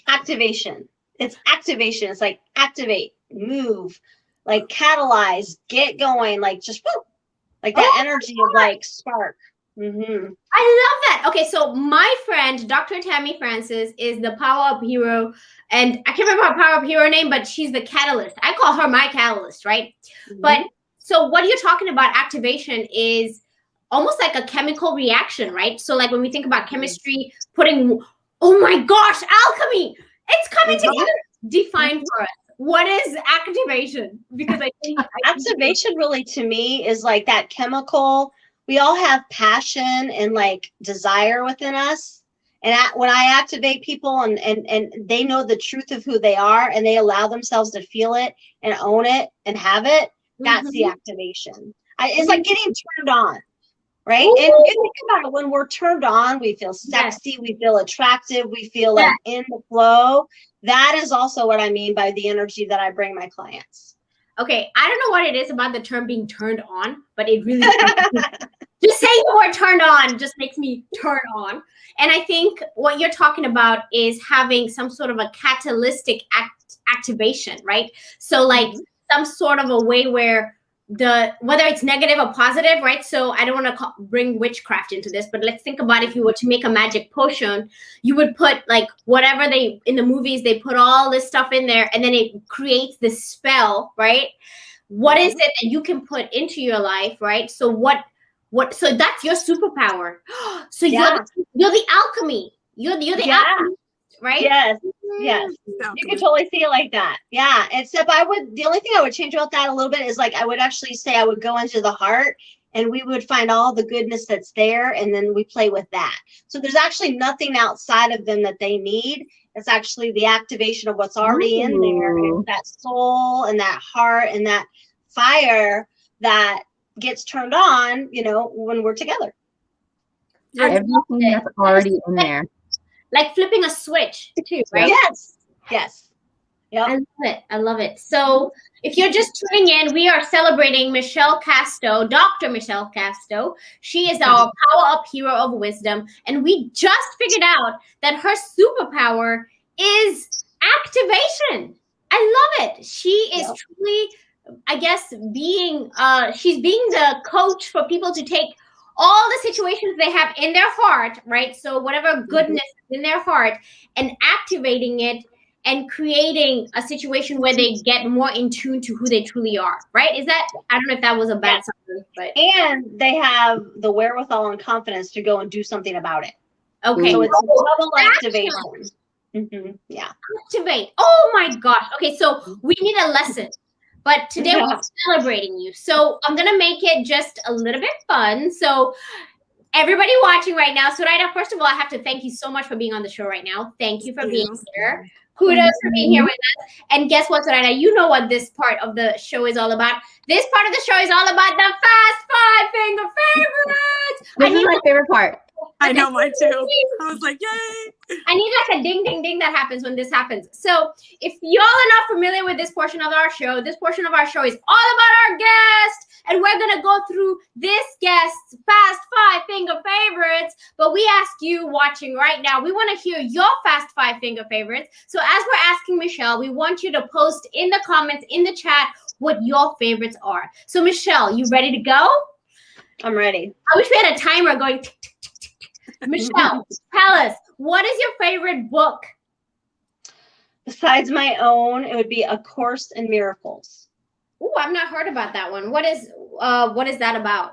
Activation. It's activation. It's like activate, move, like catalyze, get going, like just whoop, like that energy of like spark. Mm-hmm. I love that. Okay, so my friend, Dr. Tammy Francis, is the power-up hero, and I can't remember her power-up hero name, but she's the catalyst. I call her my catalyst, right? Mm-hmm. But so what you're talking about activation is almost like a chemical reaction, right? So like when we think about chemistry, oh my gosh, alchemy, it's coming together. Define for us. What is activation? Because I think activation really to me is like that chemical. We all have passion and like desire within us. And when I activate people and they know the truth of who they are and they allow themselves to feel it and own it and have it, that's the activation. It's like getting turned on. Right. Ooh. And you think about it, when we're turned on, we feel sexy, we feel attractive, we feel like in the flow. That is also what I mean by the energy that I bring my clients. Okay. I don't know what it is about the term being turned on, but it really just saying the word turned on just makes me turn on. And I think what you're talking about is having some sort of a catalytic activation, right? So like some sort of a way where whether it's negative or positive, right? So I don't want to bring witchcraft into this, but let's think about if you were to make a magic potion, you would put like whatever in the movies, they put all this stuff in there and then it creates this spell, right? What is it that you can put into your life, right? So so that's your superpower. So you're the alchemy. You're the alchemy, right? Yes. Yes. You can totally see it like that. Yeah. Except the only thing I would change about that a little bit is like, I would actually say I would go into the heart and we would find all the goodness that's there. And then we play with that. So there's actually nothing outside of them that they need. It's actually the activation of what's already in there. And that soul and that heart and that fire that gets turned on, when we're together. Everything that's already in there. Like flipping a switch too, right? Yes. Yep. I love it. So if you're just tuning in, we are celebrating Michelle Casto, Dr. Michelle Casto. She is our power-up hero of wisdom. And we just figured out that her superpower is activation. I love it. She is truly, I guess, she's being the coach for people to take all the situations they have in their heart, right? So whatever goodness is in their heart and activating it and creating a situation where they get more in tune to who they truly are, right? I don't know if that was a bad sentence, but. And they have the wherewithal and confidence to go and do something about it. Okay. So it's double activation. Mm-hmm. Yeah. Activate. Oh my gosh. Okay. So we need a lesson. But today we're celebrating you. So I'm going to make it just a little bit fun. So everybody watching right now, Soraya, first of all, I have to thank you so much for being on the show right now. Thank you for being here. Kudos for being here with us. And guess what, Soraya? You know what this part of the show is all about. This part of the show is all about the Fast 5 Finger Favorites. This is my favorite part. I know, mine too. I was like, yay. I need like a ding, ding, ding that happens when this happens. So if y'all are not familiar with this portion of our show, this portion of our show is all about our guest. And we're going to go through this guest's Fast 5 Finger Favorites. But we ask you watching right now, we want to hear your Fast 5 Finger Favorites. So as we're asking Michelle, we want you to post in the comments, in the chat, what your favorites are. So Michelle, you ready to go? I'm ready. I wish we had a timer going. Tick, tick, tick, tick, tick. Michelle, tell us, what is your favorite book? Besides my own, it would be A Course in Miracles. Oh, I've not heard about that one. What is that about?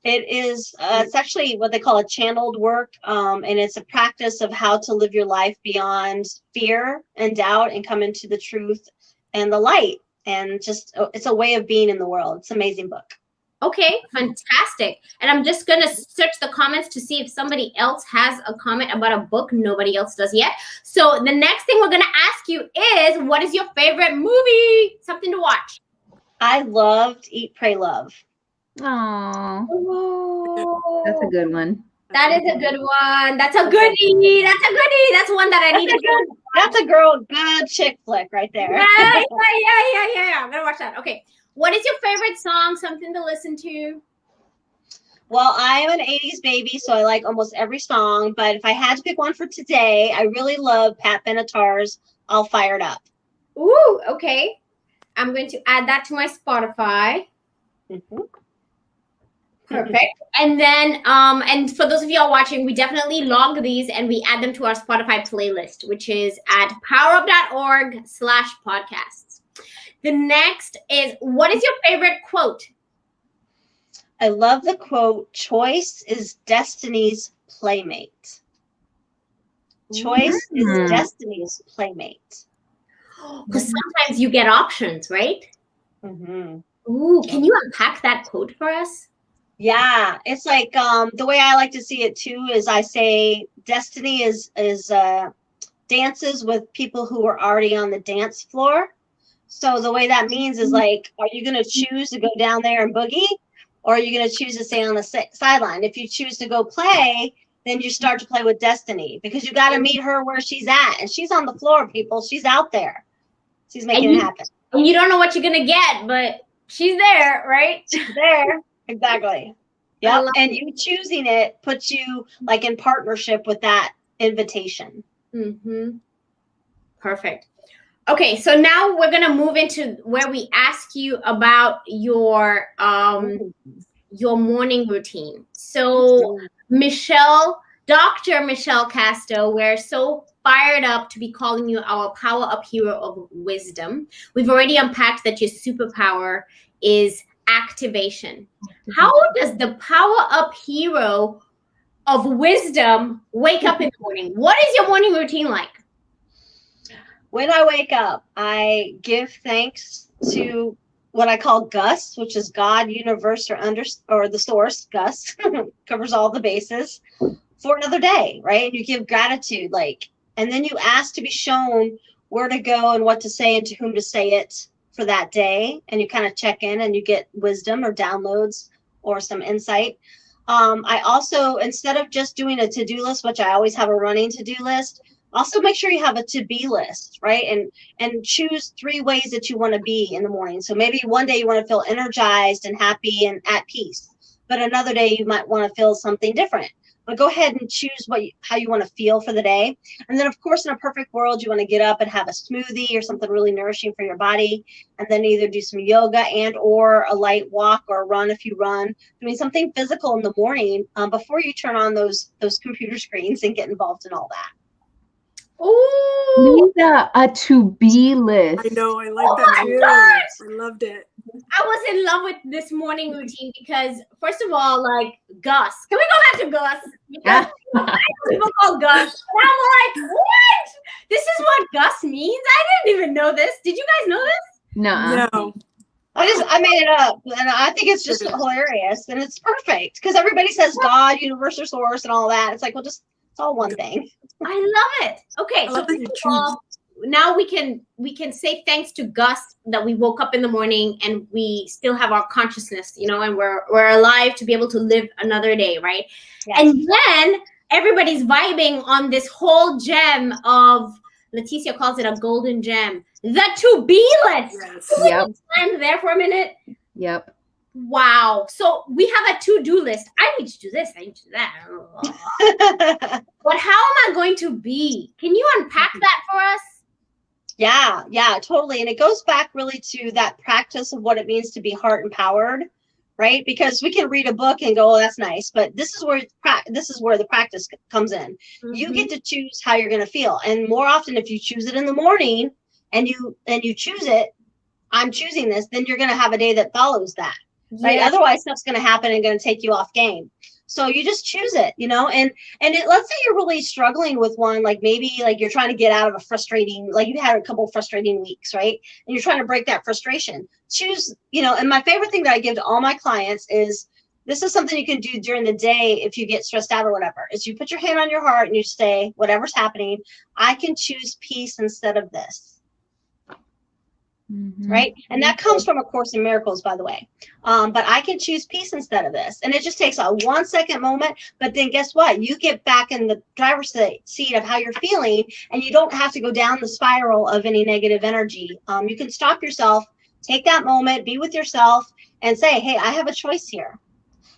It is, it's actually what they call a channeled work, and it's a practice of how to live your life beyond fear and doubt and come into the truth and the light. And just, it's a way of being in the world. It's an amazing book. Okay, fantastic. And I'm just going to search the comments to see if somebody else has a comment about a book nobody else does yet. So the next thing we're going to ask you is, what is your favorite movie? Something to watch. I loved Eat, Pray, Love. Aww. That's a good one. That is a good one. That's a goodie. That's a goodie. That's one that I need to do. That's a good chick flick right there. Yeah. I'm going to watch that. Okay. What is your favorite song? Something to listen to? Well, I am an 80s baby, so I like almost every song. But if I had to pick one for today, I really love Pat Benatar's All Fired Up. Ooh, okay. I'm going to add that to my Spotify. Mm-hmm. Perfect. And then, and for those of you all watching, we definitely log these and we add them to our Spotify playlist, which is at powerup.org/podcasts. The next is, what is your favorite quote? I love the quote, choice is destiny's playmate. Choice is destiny's playmate. Because sometimes you get options, right? Mm-hmm. Ooh, can you unpack that quote for us? Yeah, it's like the way I like to see it too is I say destiny is dances with people who are already on the dance floor. So the way that means is like, are you going to choose to go down there and boogie, or are you going to choose to stay on the sideline? If you choose to go play, then you start to play with destiny, because you got to meet her where she's at, and she's on the floor, people. She's out there. She's making it happen. And you don't know what you're going to get, but she's there, right? She's there. Exactly. Yep. And you choosing it puts you like in partnership with that invitation. Mm-hmm. Perfect. Okay, so now we're gonna move into where we ask you about your morning routine. So Dr. Michelle Casto, we're so fired up to be calling you our Power Up Hero of Wisdom. We've already unpacked that your superpower is activation. How does the Power Up Hero of Wisdom wake up in the morning? What is your morning routine like? When I wake up, I give thanks to what I call Gus, which is God, universe, or the source. Gus covers all the bases for another day, right? And you give gratitude, and then you ask to be shown where to go and what to say and to whom to say it for that day. And you kind of check in and you get wisdom or downloads or some insight. I also, instead of just doing a to-do list, which I always have a running to-do list, also make sure you have a to-be list, right? And choose 3 ways that you want to be in the morning. So maybe one day you want to feel energized and happy and at peace, but another day you might want to feel something different. But go ahead and choose how you want to feel for the day. And then, of course, in a perfect world, you want to get up and have a smoothie or something really nourishing for your body, and then either do some yoga and or a light walk or a run if you run, doing something physical in the morning before you turn on those computer screens and get involved in all that. Ooh, Lisa, a to-be list. I know, I like that too. I loved it. I was in love with this morning routine because, first of all, Gus. Can we go back to Gus? Because people call Gus. And I'm like, what? This is what Gus means? I didn't even know this. Did you guys know this? No. I made it up, and I think it's just hilarious, and it's perfect because everybody says God, universal source, and all that. It's like, well, it's all one thing. I love it. Okay, so now we can say thanks to Gus that we woke up in the morning and we still have our consciousness, and we're alive to be able to live another day, right? Yes. And then everybody's vibing on this whole gem of, Leticia calls it a golden gem, the to-be list. Yes. Yep. Stand there for a minute. Yep. Wow. So we have a to-do list. I need to do this. I need to do that. But how am I going to be? Can you unpack that for us? Yeah, totally. And it goes back really to that practice of what it means to be heart empowered, right? Because we can read a book and go, "Oh, that's nice," but this is where the practice comes in. You get to choose how you're going to feel, and more often, if you choose it in the morning and you choose it, I'm choosing this, then you're going to have a day that follows that, right? Otherwise, stuff's going to happen and going to take you off game. So you just choose it, and let's say you're really struggling with one, like maybe like you're trying to get out of a frustrating, like you had a couple of frustrating weeks, right? And you're trying to break that frustration. Choose, and my favorite thing that I give to all my clients is, this is something you can do during the day if you get stressed out or whatever, is you put your hand on your heart and you say, whatever's happening, I can choose peace instead of this. Right? And that comes from A Course in Miracles, by the way. But I can choose peace instead of this. And it just takes a 1 second moment. But then guess what? You get back in the driver's seat of how you're feeling, and you don't have to go down the spiral of any negative energy. You can stop yourself, take that moment, be with yourself, and say, hey, I have a choice here.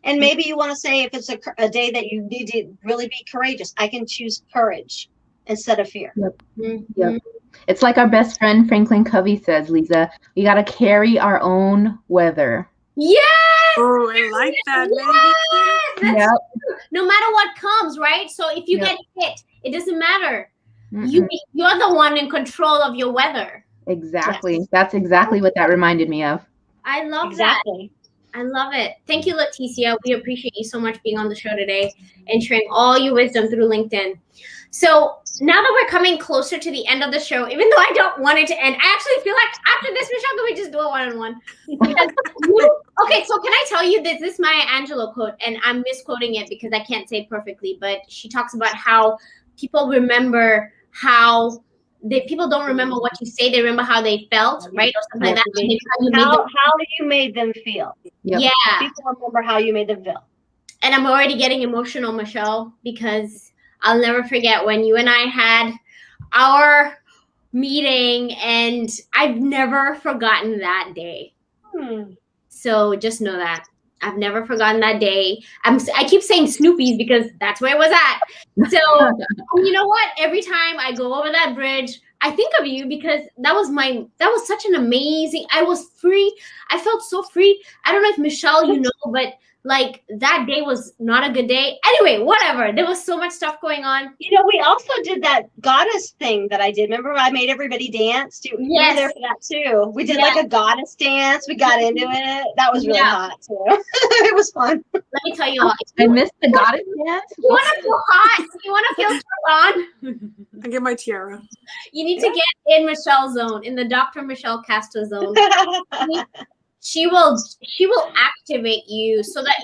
And maybe you want to say, if it's a day that you need to really be courageous, I can choose courage instead of fear. Yep. It's like our best friend Franklin Covey says, Lisa, we got to carry our own weather. Yes! Oh, I like that. Yes! No matter what comes, right? So if you get hit, it doesn't matter. You're the one in control of your weather. Exactly. Yes. That's exactly what that reminded me of. I love that. I love it. Thank you, Leticia. We appreciate you so much being on the show today and sharing all your wisdom through LinkedIn. So now that we're coming closer to the end of the show, even though I don't want it to end, I actually feel like after this, Michelle, can we just do a one-on-one? Okay, so can I tell you this? This is Maya Angelou quote, and I'm misquoting it because I can't say it perfectly, but she talks about how people remember how people don't remember what you say, they remember how they felt, right? Or something like that. How you made them feel. Yep. Yeah. People remember how you made them feel. And I'm already getting emotional, Michelle, because I'll never forget when you and I had our meeting, and I've never forgotten that day. So just know that. I've never forgotten that day. I keep saying Snoopy's because that's where it was at. So you know what? Every time I go over that bridge, I think of you because that was such an amazing, I was free. I felt so free. I don't know if Michelle, but like that day was not a good day. Anyway, whatever. There was so much stuff going on. We also did that goddess thing that I did. Remember, I made everybody dance too. You were there for that too. We did like a goddess dance. We got into it. That was really hot too. It was fun. Let me tell you all. I missed the goddess dance. You want to feel hot? You want to feel turned on? I get my tiara. You need to get in Michelle's zone, in the Dr. Michelle Casto zone. She will activate you so that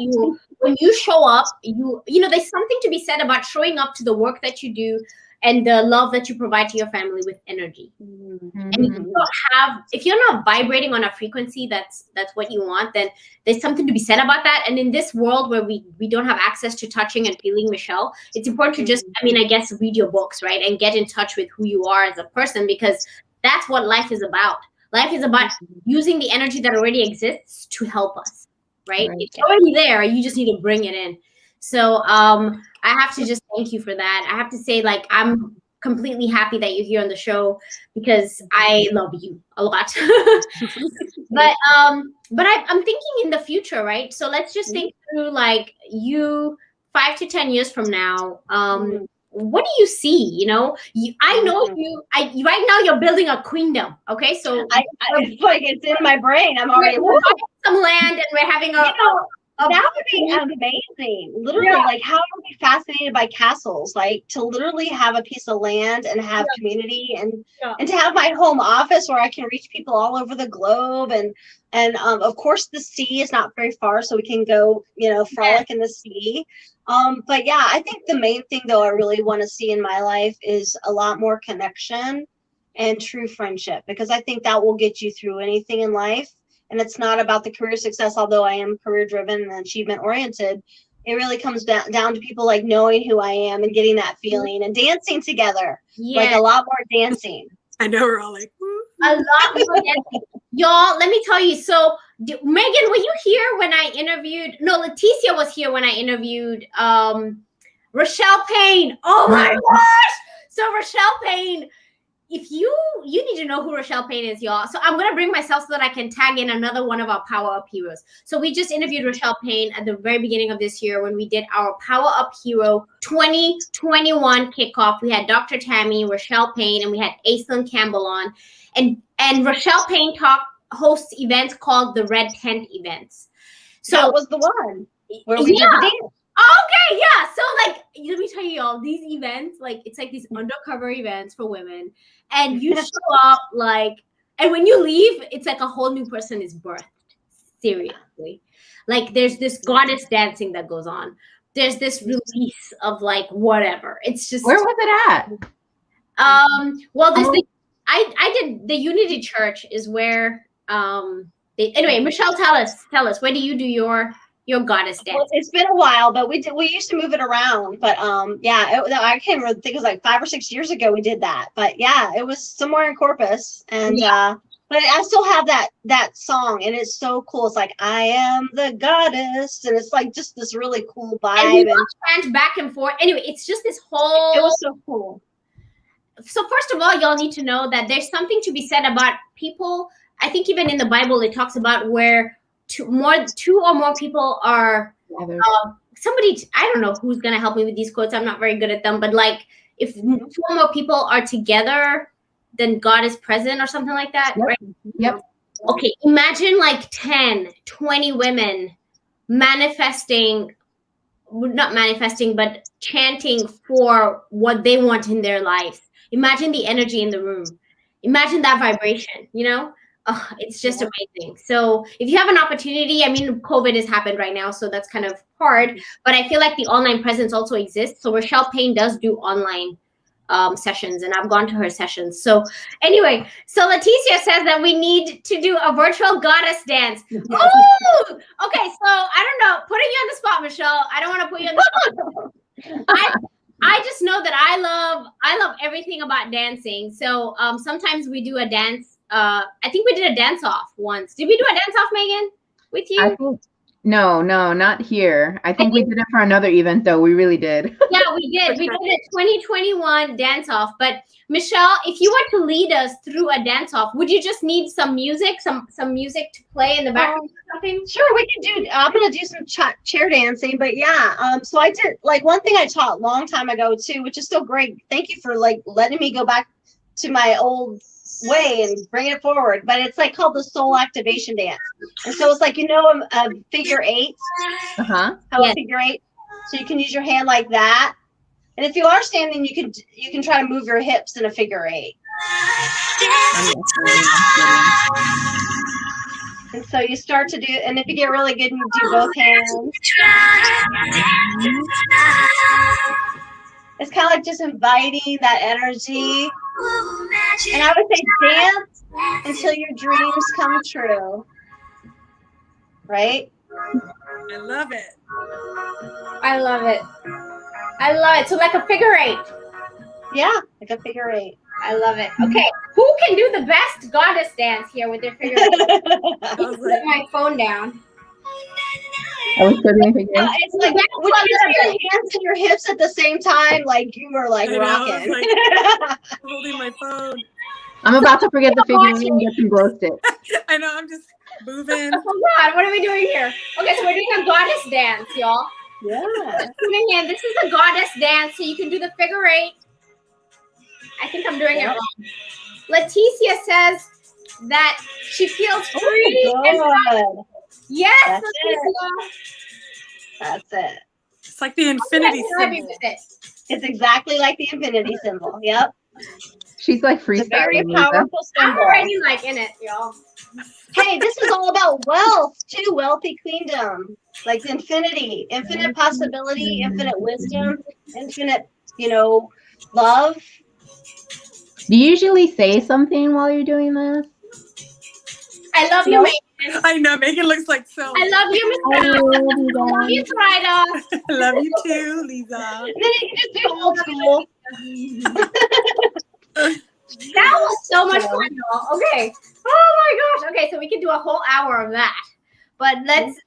when you show up, there's something to be said about showing up to the work that you do and the love that you provide to your family with energy. And if you're not vibrating on a frequency that's what you want, then there's something to be said about that. And in this world where we don't have access to touching and feeling Michelle, it's important to just, read your books, right? And get in touch with who you are as a person, because that's what life is about. Life is about using the energy that already exists to help us, right? It's already there. You just need to bring it in. So I have to just thank you for that. I have to say, I'm completely happy that you're here on the show because I love you a lot. But I'm thinking in the future, right? So let's just think through you 5 to 10 years from now. What do you see? I know right now you're building a queendom. Okay, so it's like it's in my brain. I'm already we're buying some land and we're having that would be amazing. Literally, how are we fascinated by castles? To literally have a piece of land and have community and to have my home office where I can reach people all over the globe and of course the sea is not very far, so we can go frolic in the sea. But I think the main thing though I really want to see in my life is a lot more connection and true friendship, because I think that will get you through anything in life. And it's not about the career success, although I am career driven and achievement oriented. It really comes down to people knowing who I am and getting that feeling and dancing together. A lot more dancing. I know, we're all like, a lot more dancing. Y'all, let me tell you. So Megan, were you here when I interviewed? No, Leticia was here when I interviewed Rochelle Payne. Oh my gosh. So Rochelle Payne, if you need to know who Rochelle Payne is, y'all. So I'm gonna bring myself so that I can tag in another one of our Power Up heroes. So we just interviewed Rochelle Payne at the very beginning of this year when we did our Power Up Hero 2021 kickoff. We had Dr. Tammy, Rochelle Payne, and we had Aislinn Campbell on. And Rochelle Payne hosts events called the Red Tent events. So that was the one where we did the dance. Okay, yeah. So like, let me tell you all, these events, like it's like these undercover events for women, and you show up like, and when you leave, it's like a whole new person is birthed. Seriously, like there's this goddess dancing that goes on. There's this release of like whatever. It's just where was it at? Well, there's I did the Unity Church is where anyway. Michelle, tell us where do you do your goddess dance? Well, it's been a while, but we used to move it around. But yeah, I can't really think it was like 5 or 6 years ago we did that. But yeah, it was somewhere in Corpus, and but I still have that song, and it's so cool. It's like I am the goddess, and it's like just this really cool vibe. And back and forth. Anyway, it's just this whole. It was so cool. So first of all, y'all need to know that there's something to be said about people. I think even in the Bible it talks about where two or more people are somebody. I don't know who's gonna help me with these quotes. I'm not very good at them, but like if 2 or more people are together, then God is present or something like that, right? Yep. Okay, imagine like 10, 20 women not manifesting, but chanting for what they want in their life. Imagine the energy in the room. Imagine that vibration, it's just amazing. So if you have an opportunity, I mean, COVID has happened right now, so that's kind of hard, but I feel like the online presence also exists. So Rochelle Payne does do online sessions, and I've gone to her sessions. So anyway, so Leticia says that we need to do a virtual goddess dance. Oh, okay. So I don't know, putting you on the spot, Michelle. I don't want to put you on the spot. I just know that I love everything about dancing. So sometimes we do a dance. I think we did a dance off once. Did we do a dance off, Megan, with you? No, not here. I think we did it for another event, though. We really did. Yeah, we did. We did a 2021 dance off. But Michelle, if you were to lead us through a dance off, would you just need some music, some music to play in the background or something? Sure, we can do. I'm gonna do some chair dancing, but yeah. So I did like one thing I taught a long time ago too, which is so great. Thank you for like letting me go back to my old way and bring it forward, but it's like called the soul activation dance. And so it's like a figure 8. How a figure 8. So you can use your hand like that, and if you are standing, you can try to move your hips in a figure 8. And so you start to do, and if you get really good, you do both hands. It's kind of like just inviting that energy. And I would say dance until your dreams come true. Right? I love it. I love it. I love it. So like a figure 8. Yeah, like a figure 8. I love it. Okay, who can do the best goddess dance here with their figure 8? Put my phone down. I was putting figure 8. It's like when you have your hands and your hips at the same time, like you were like rocking. Like, holding my phone. I'm about to forget the figure 8 and get some glow sticks. I know, I'm just moving. Oh God, what are we doing here? Okay, so we're doing a goddess dance, y'all. Yeah. This is a goddess dance, so you can do the figure 8. I think I'm doing it wrong. Leticia says that she feels free and fun. Yes, That's it. That's it. It's like the infinity symbol. It's exactly like the infinity symbol. Yep. She's like freestyling. It's a very powerful symbol. I'm already like in it, y'all. Hey, this is all about wealth too. Wealthy queendom, like infinity, infinite possibility, infinite wisdom, infinite, love. Do you usually say something while you're doing this? I love you, Megan. I know, Megan looks like so. I love you, Michelle. I love you, Trida. I love you too, Lisa. And then you can just do old school. That was so much fun, y'all. Okay. Oh my gosh. Okay, so we can do a whole hour of that. But let's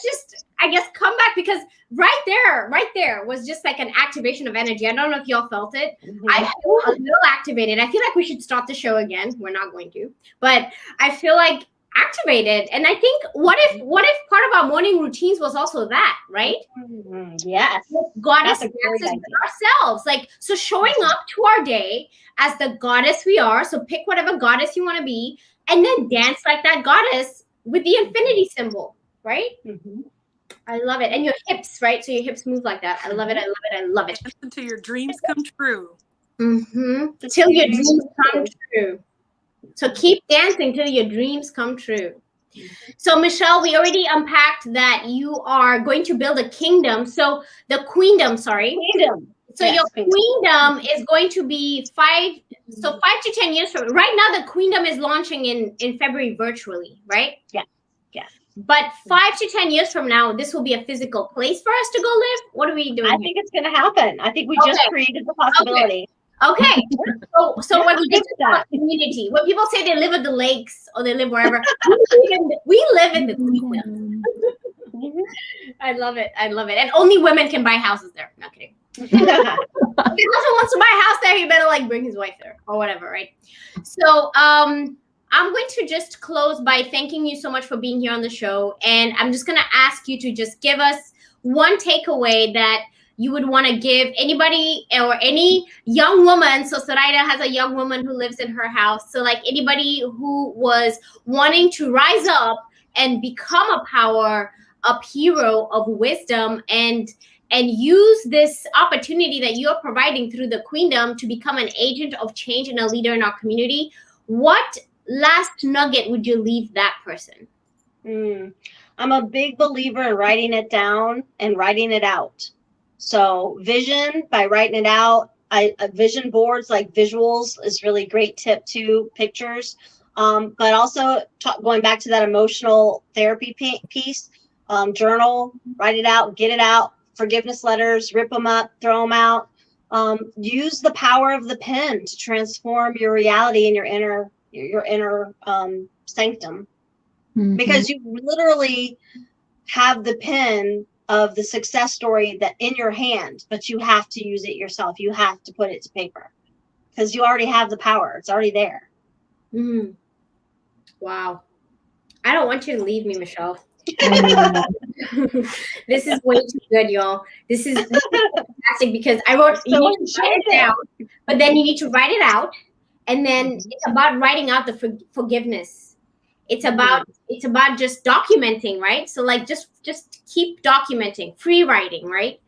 just, I guess, come back, because right there was just like an activation of energy. I don't know if y'all felt it. I feel a little activated. I feel like we should start the show again. We're not going to, but I feel like activated. And I think what if part of our morning routines was also that, right? Yes. Goddess dances with ourselves. Like, so showing up to our day as the goddess we are. So pick whatever goddess you want to be, and then dance like that goddess with the infinity symbol, right? I love it. And your hips, right? So your hips move like that. I love it. I love it. I love it. Until your dreams come true. Till your dreams come true. So keep dancing till your dreams come true. So Michelle, we already unpacked that you are going to build a kingdom. So the queendom, sorry. Queendom. So your queendom is going to be 5 to 10 years from right now. The queendom is launching in February virtually, right? Yeah. But 5 to 10 years from now, this will be a physical place for us to go live. What are we doing? I think it's going to happen. I think we just created the possibility. Okay. So when we get to that community, when people say they live at the lakes or they live wherever, we live in the queendom. I love it. I love it. And only women can buy houses there. Not kidding. If he also wants to buy a house there, he better like bring his wife there or whatever, right? So I'm going to just close by thanking you so much for being here on the show. And I'm just going to ask you to just give us one takeaway that you would want to give anybody or any young woman. So Zoraida has a young woman who lives in her house. So like anybody who was wanting to rise up and become a power-up hero of wisdom and use this opportunity that you're providing through the Queendom to become an agent of change and a leader in our community, what last nugget would you leave that person? I'm a big believer in writing it down and writing it out. So vision by writing it out. Vision boards like visuals is really great tip too, pictures. But also going back to that emotional therapy piece, journal, write it out, get it out, forgiveness letters, rip them up, throw them out. Use the power of the pen to transform your reality and your inner sanctum, because you literally have the pen of the success story that in your hand, but you have to use it yourself. You have to put it to paper because you already have the power. It's already there. Wow. I don't want you to leave me, Michelle. This is way too good, y'all. This is fantastic because I wrote you need to write it down, but then you need to write it out, and then it's about writing out the forgiveness. It's about just documenting, right? So like just keep documenting, free writing, right?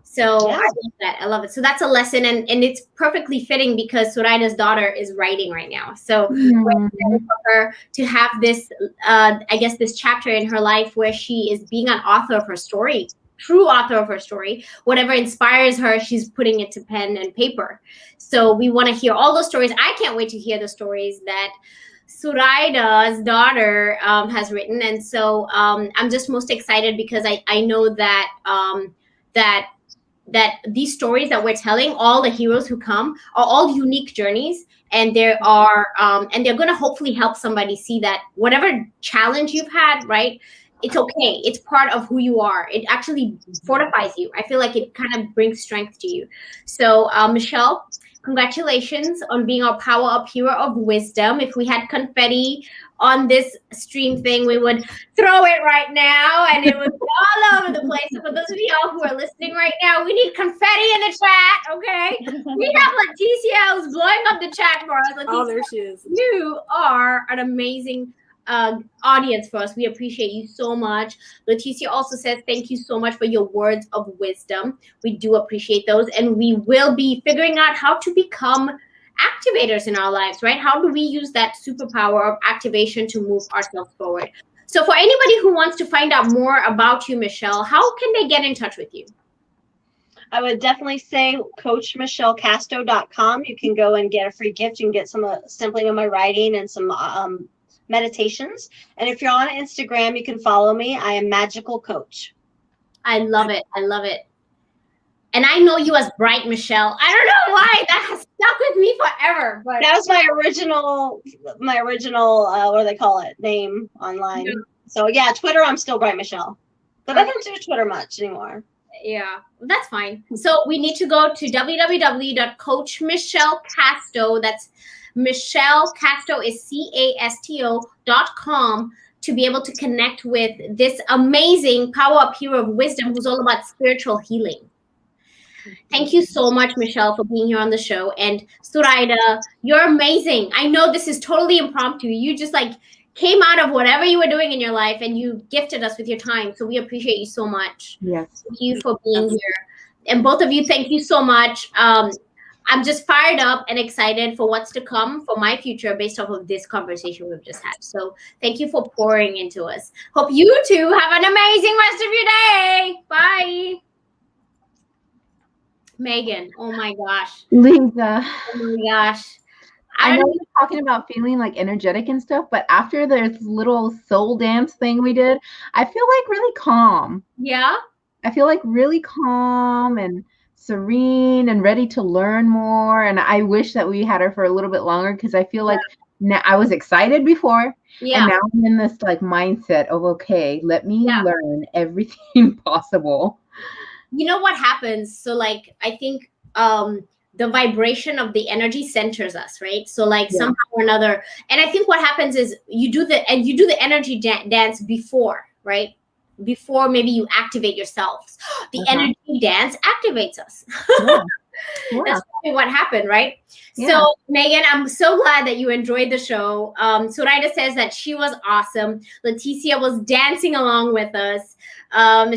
So I love that. I love it. So that's a lesson, and it's perfectly fitting because Zoraida's daughter is writing right now. So we're excited for her to have this, I guess, this chapter in her life where she is being an author of her story, true author of her story. Whatever inspires her, she's putting it to pen and paper. So we want to hear all those stories. I can't wait to hear the stories that Zoraida's daughter has written. And so I'm just most excited because I know that that these stories that we're telling, all the heroes who come are all unique journeys, and there are and they're going to hopefully help somebody see that whatever challenge you've had, right, it's okay. It's part of who you are. It actually fortifies you. I feel like it kind of brings strength to you. So Michelle, congratulations on being our Power Up Hero of Wisdom. If we had confetti on this stream thing, we would throw it right now, and it would be all over the place. So for those of y'all who are listening right now, we need confetti in the chat, okay? We have Leticia who's blowing up the chat for us. Leticia, there she is. You are an amazing audience for us. We appreciate you so much. Leticia also says thank you so much for your words of wisdom. We do appreciate those, and we will be figuring out how to become activators in our lives, right? How do we use that superpower of activation to move ourselves forward? So for anybody who wants to find out more about you, Michelle, how can they get in touch with you? I would definitely say CoachMichelleCasto.com. You can go and get a free gift. You can get some sampling of my writing and some meditations. And if you're on Instagram, you can follow me. I am Magical Coach. I love it. I love it. And I know you as Bright Michelle. I don't know why that has stuck with me forever. But that was my original, what do they call it, name online. So yeah, Twitter, I'm still Bright Michelle, but I don't do Twitter much anymore. Yeah, that's fine. So we need to go to www.coachmichellecasto. That's Michelle Casto is CASTO.com to be able to connect with this amazing Power Up Hero of Wisdom who's all about spiritual healing. Thank you so much, Michelle, for being here on the show. And Suraida, you're amazing. I know this is totally impromptu. You just like came out of whatever you were doing in your life and you gifted us with your time. So we appreciate you so much. Yes. Thank you for being here. And both of you, thank you so much. I'm just fired up and excited for what's to come for my future based off of this conversation we've just had. So thank you for pouring into us. Hope you two have an amazing rest of your day. Bye. Megan, oh my gosh. Lisa. Oh my gosh. I know you're talking about feeling like energetic and stuff, but after this little soul dance thing we did, I feel like really calm. Yeah? I feel like really calm and serene and ready to learn more. And I wish that we had her for a little bit longer because I feel like now I was excited before. Yeah. And now I'm in this like mindset of, okay, let me learn everything possible. You know what happens? So like, I think the vibration of the energy centers us, right? So like somehow or another, and I think what happens is you do the energy dance before, right? Before maybe you activate yourselves. The energy dance activates us. That's probably what happened, right? So Megan, I'm so glad that you enjoyed the show. Suraida says that she was awesome. Leticia was dancing along with us.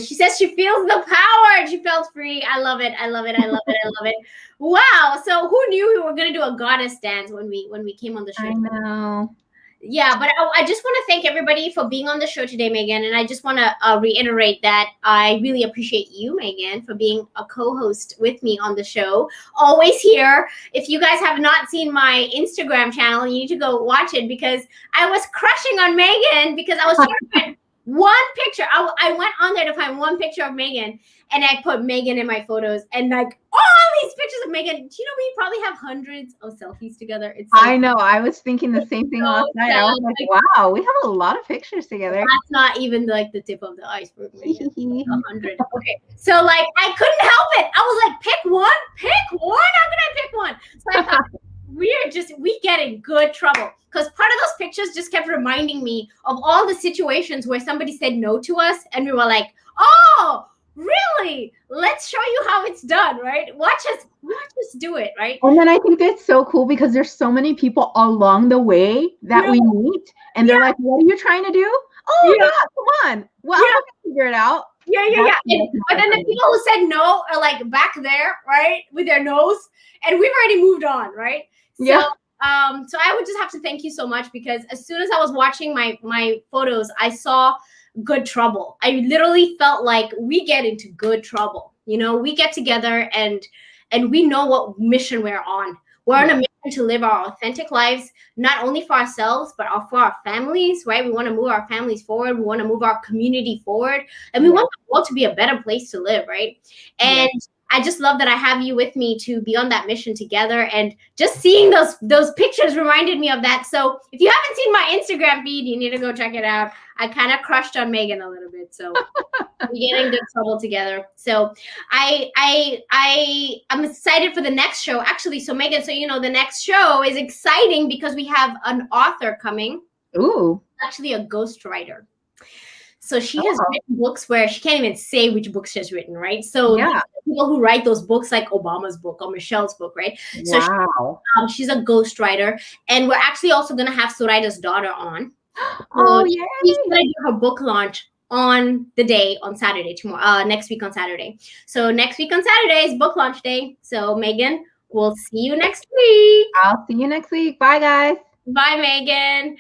She says she feels the power. She felt free. I love it. I love it. I love it. I love it. Wow. So who knew we were going to do a goddess dance when we came on the show? I know. Yeah, but I just want to thank everybody for being on the show today, Megan. And I just want to reiterate that I really appreciate you, Megan, for being a co-host with me on the show. Always here. If you guys have not seen my Instagram channel, you need to go watch it because I was crushing on Megan because I was trying to find one picture. I went on there to find one picture of Megan and I put Megan in my photos and like all these pictures of Megan. Do you know we probably have hundreds of selfies together? It's so I know. I was thinking the same thing last night. I was like, wow, we have a lot of pictures together. That's not even like the tip of the iceberg. 100. Okay. So like I couldn't help it. I was like, pick one. How can I pick one? So I thought we get in good trouble. Because part of those pictures just kept reminding me of all the situations where somebody said no to us and we were like, oh, really? Let's show you how it's done, right? Watch us do it, right? And then I think that's so cool because there's so many people along the way that we meet and they're like, what are you trying to do? Oh, yeah, come on. Well, I'm gonna figure it out. Yeah. But then the people who said no are like back there, right? With their nose. And we've already moved on, right? So, so I would just have to thank you so much because as soon as I was watching my photos, I saw good trouble. I literally felt like we get into good trouble. You know, we get together and we know what mission we're on. We're on a mission to live our authentic lives, not only for ourselves, but for our families, right? We want to move our families forward. We want to move our community forward. And we want the world to be a better place to live, right? And I just love that I have you with me to be on that mission together. And just seeing those pictures reminded me of that. So if you haven't seen my Instagram feed, you need to go check it out. I kind of crushed on Megan a little bit. So we get in good trouble together. So I'm excited for the next show. Actually, so Megan, so you know, the next show is exciting because we have an author coming. Ooh. Actually a ghostwriter. So she has written books where she can't even say which books she has written, right? So people who write those books, like Obama's book or Michelle's book, right? So she's a ghostwriter. And we're actually also going to have Suraida's daughter on. She's going to do her book launch on Saturday, tomorrow, next week on Saturday. So next week on Saturday is book launch day. So Megan, we'll see you next week. I'll see you next week. Bye, guys. Bye, Megan.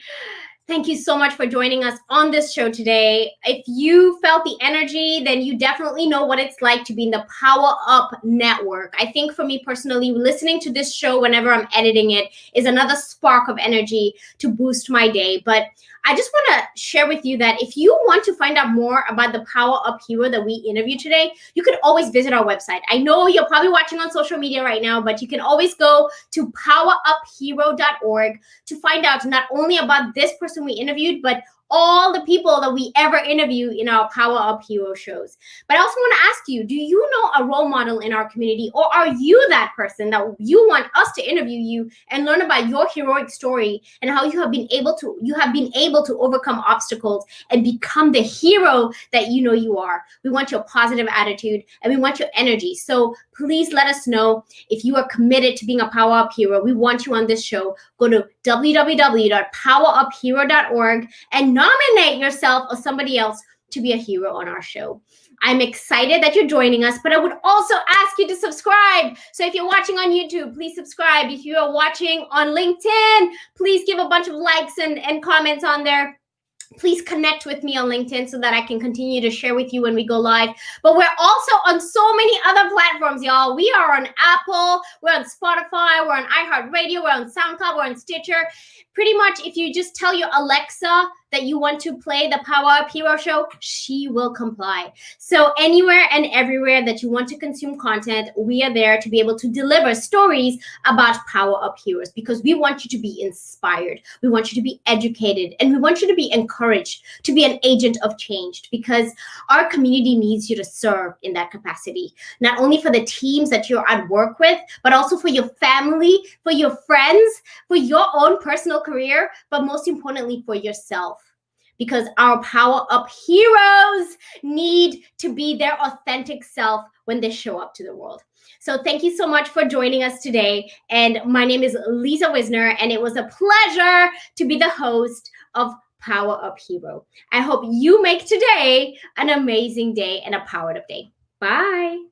Thank you so much for joining us on this show today. If you felt the energy, then you definitely know what it's like to be in the Power Up Network. I think for me personally, listening to this show whenever I'm editing it is another spark of energy to boost my day. But I just want to share with you that if you want to find out more about the Power Up hero that we interviewed today, you could always visit our website. I know you're probably watching on social media right now, but you can always go to poweruphero.org to find out not only about this person person we interviewed, but all the people that we ever interview in our Power Up Hero shows. But I also want to ask you, do you know a role model in our community, or are you that person that you want us to interview you and learn about your heroic story and how you have been able to overcome obstacles and become the hero that you know you are? We want your positive attitude and we want your energy. So please let us know if you are committed to being a Power Up Hero. We want you on this show. Go to www.poweruphero.org and nominate yourself or somebody else to be a hero on our show. I'm excited that you're joining us, but I would also ask you to subscribe. So if you're watching on YouTube, please subscribe. If you are watching on LinkedIn, please give a bunch of likes and comments on there. Please connect with me on LinkedIn so that I can continue to share with you when we go live. But we're also on so many other platforms, y'all. We are on Apple, we're on Spotify, we're on iHeartRadio, we're on SoundCloud, we're on Stitcher. Pretty much, if you just tell your Alexa that you want to play the Power Up Hero show, she will comply. So anywhere and everywhere that you want to consume content, we are there to be able to deliver stories about Power Up Heroes, because we want you to be inspired. We want you to be educated, and we want you to be encouraged to be an agent of change, because our community needs you to serve in that capacity, not only for the teams that you're at work with, but also for your family, for your friends, for your own personal career, but most importantly for yourself. Because our Power Up Heroes need to be their authentic self when they show up to the world. So thank you so much for joining us today. And my name is Lisa Wisner, and it was a pleasure to be the host of Power Up Hero. I hope you make today an amazing day and a powered up day. Bye.